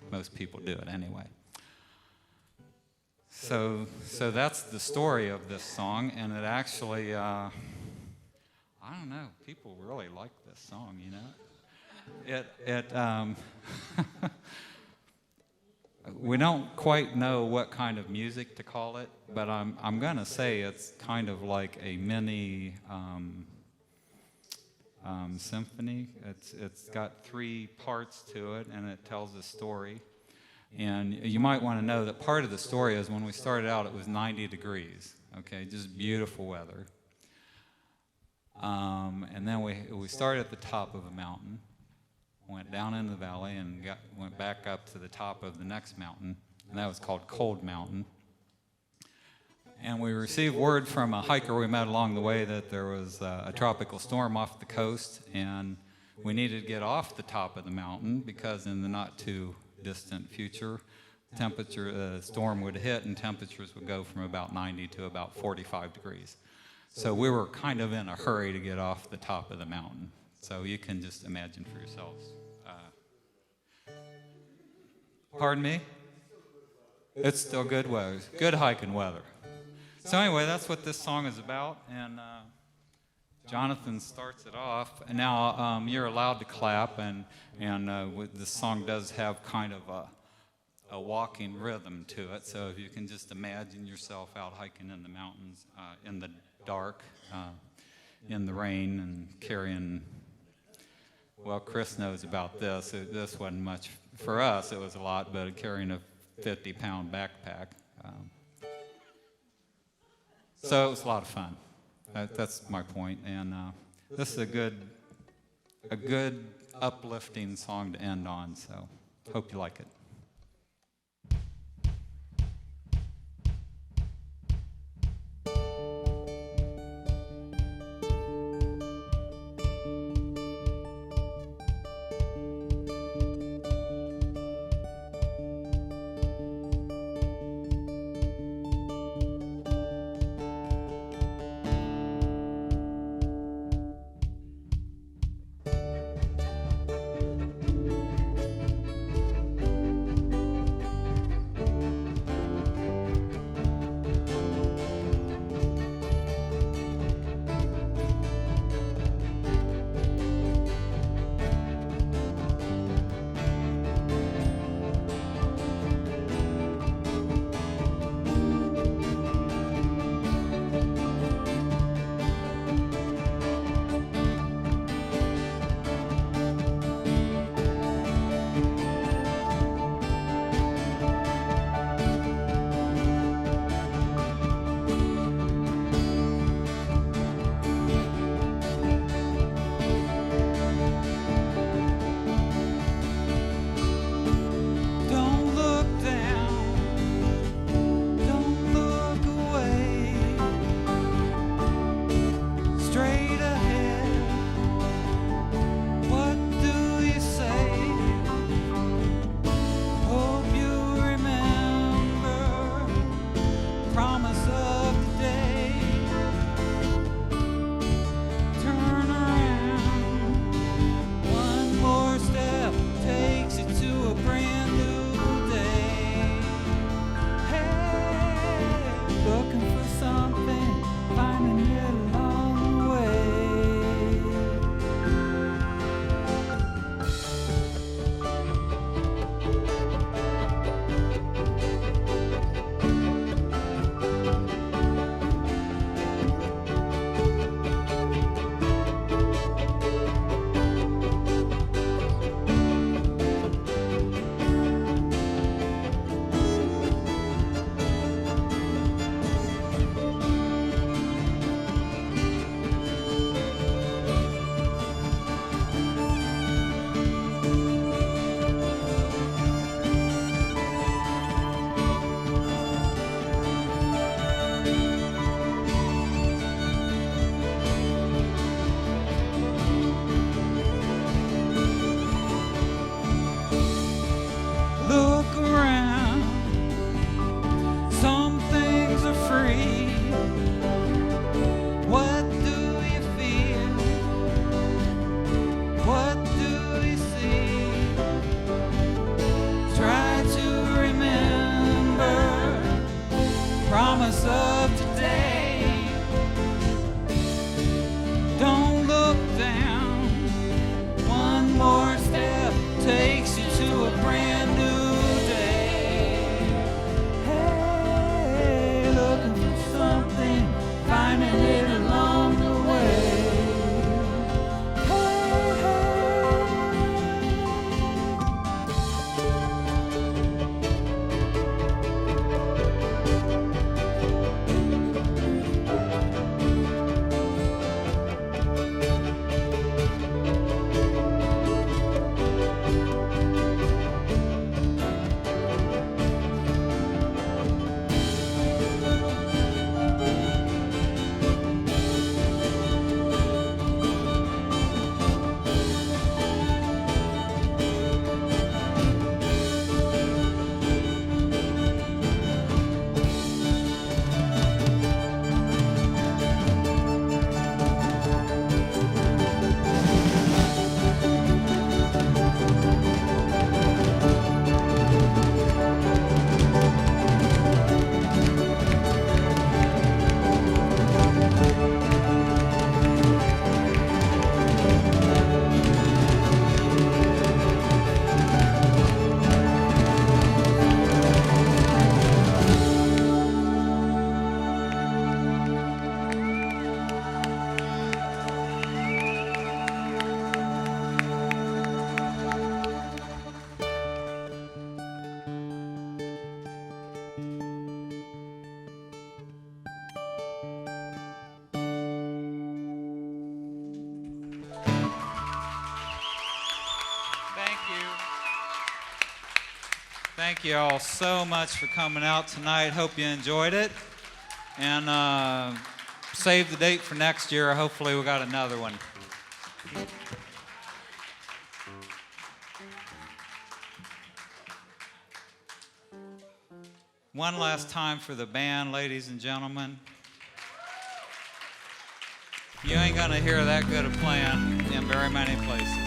most people do it anyway. So that's the story of this song, and it actually, I don't know, people really like this song, you know? We don't quite know what kind of music to call it, but I'm going to say it's kind of like a mini symphony. It's got 3 parts to it, and it tells a story. And you might want to know that part of the story is when we started out, it was 90 degrees. Okay, just beautiful weather. And then we started at the top of a mountain, went down into the valley, and went back up to the top of the next mountain, and that was called Cold Mountain. And we received word from a hiker we met along the way that there was a tropical storm off the coast, and we needed to get off the top of the mountain because in the not too distant future, the storm would hit and temperatures would go from about 90 to about 45 degrees. So we were kind of in a hurry to get off the top of the mountain. So you can just imagine for yourselves. Pardon me? It's still good weather, good hiking weather. So anyway, that's what this song is about, and Jonathan starts it off. And now you're allowed to clap, and this song does have kind of a walking rhythm to it. So if you can just imagine yourself out hiking in the mountains in the dark, in the rain, and carrying. Well, Chris knows about this. This wasn't much for us. It was a lot, but carrying a 50-pound backpack. So it was a lot of fun. That's my point. And this is a good uplifting song to end on. So hope you like it. Thank you all so much for coming out tonight. Hope you enjoyed it. And save the date for next year. Hopefully we got another one. One last time for the band, ladies and gentlemen. You ain't gonna hear that good of playing in very many places.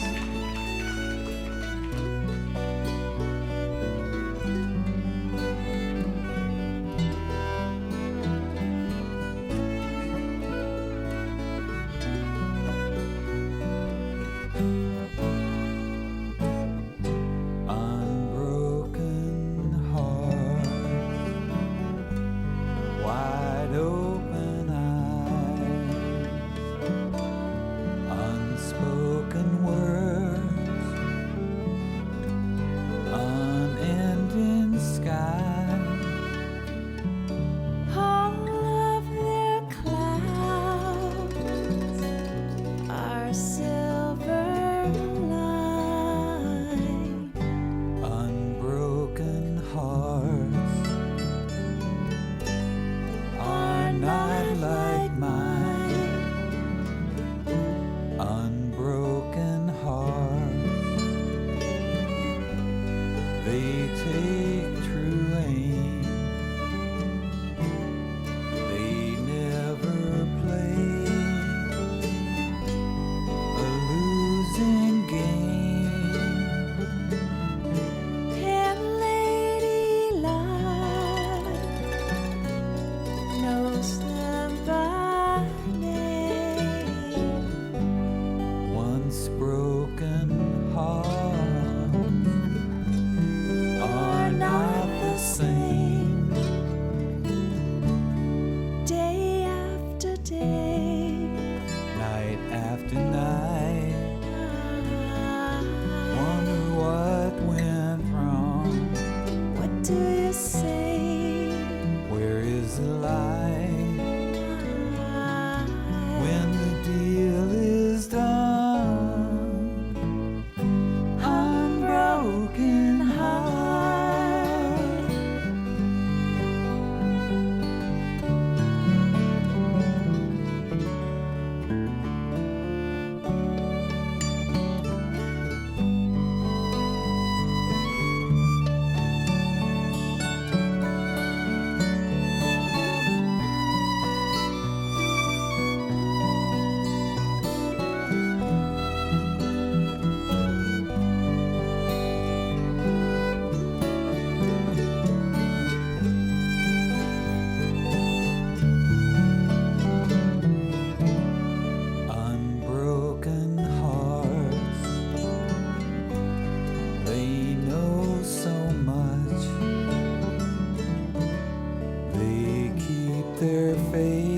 their faith.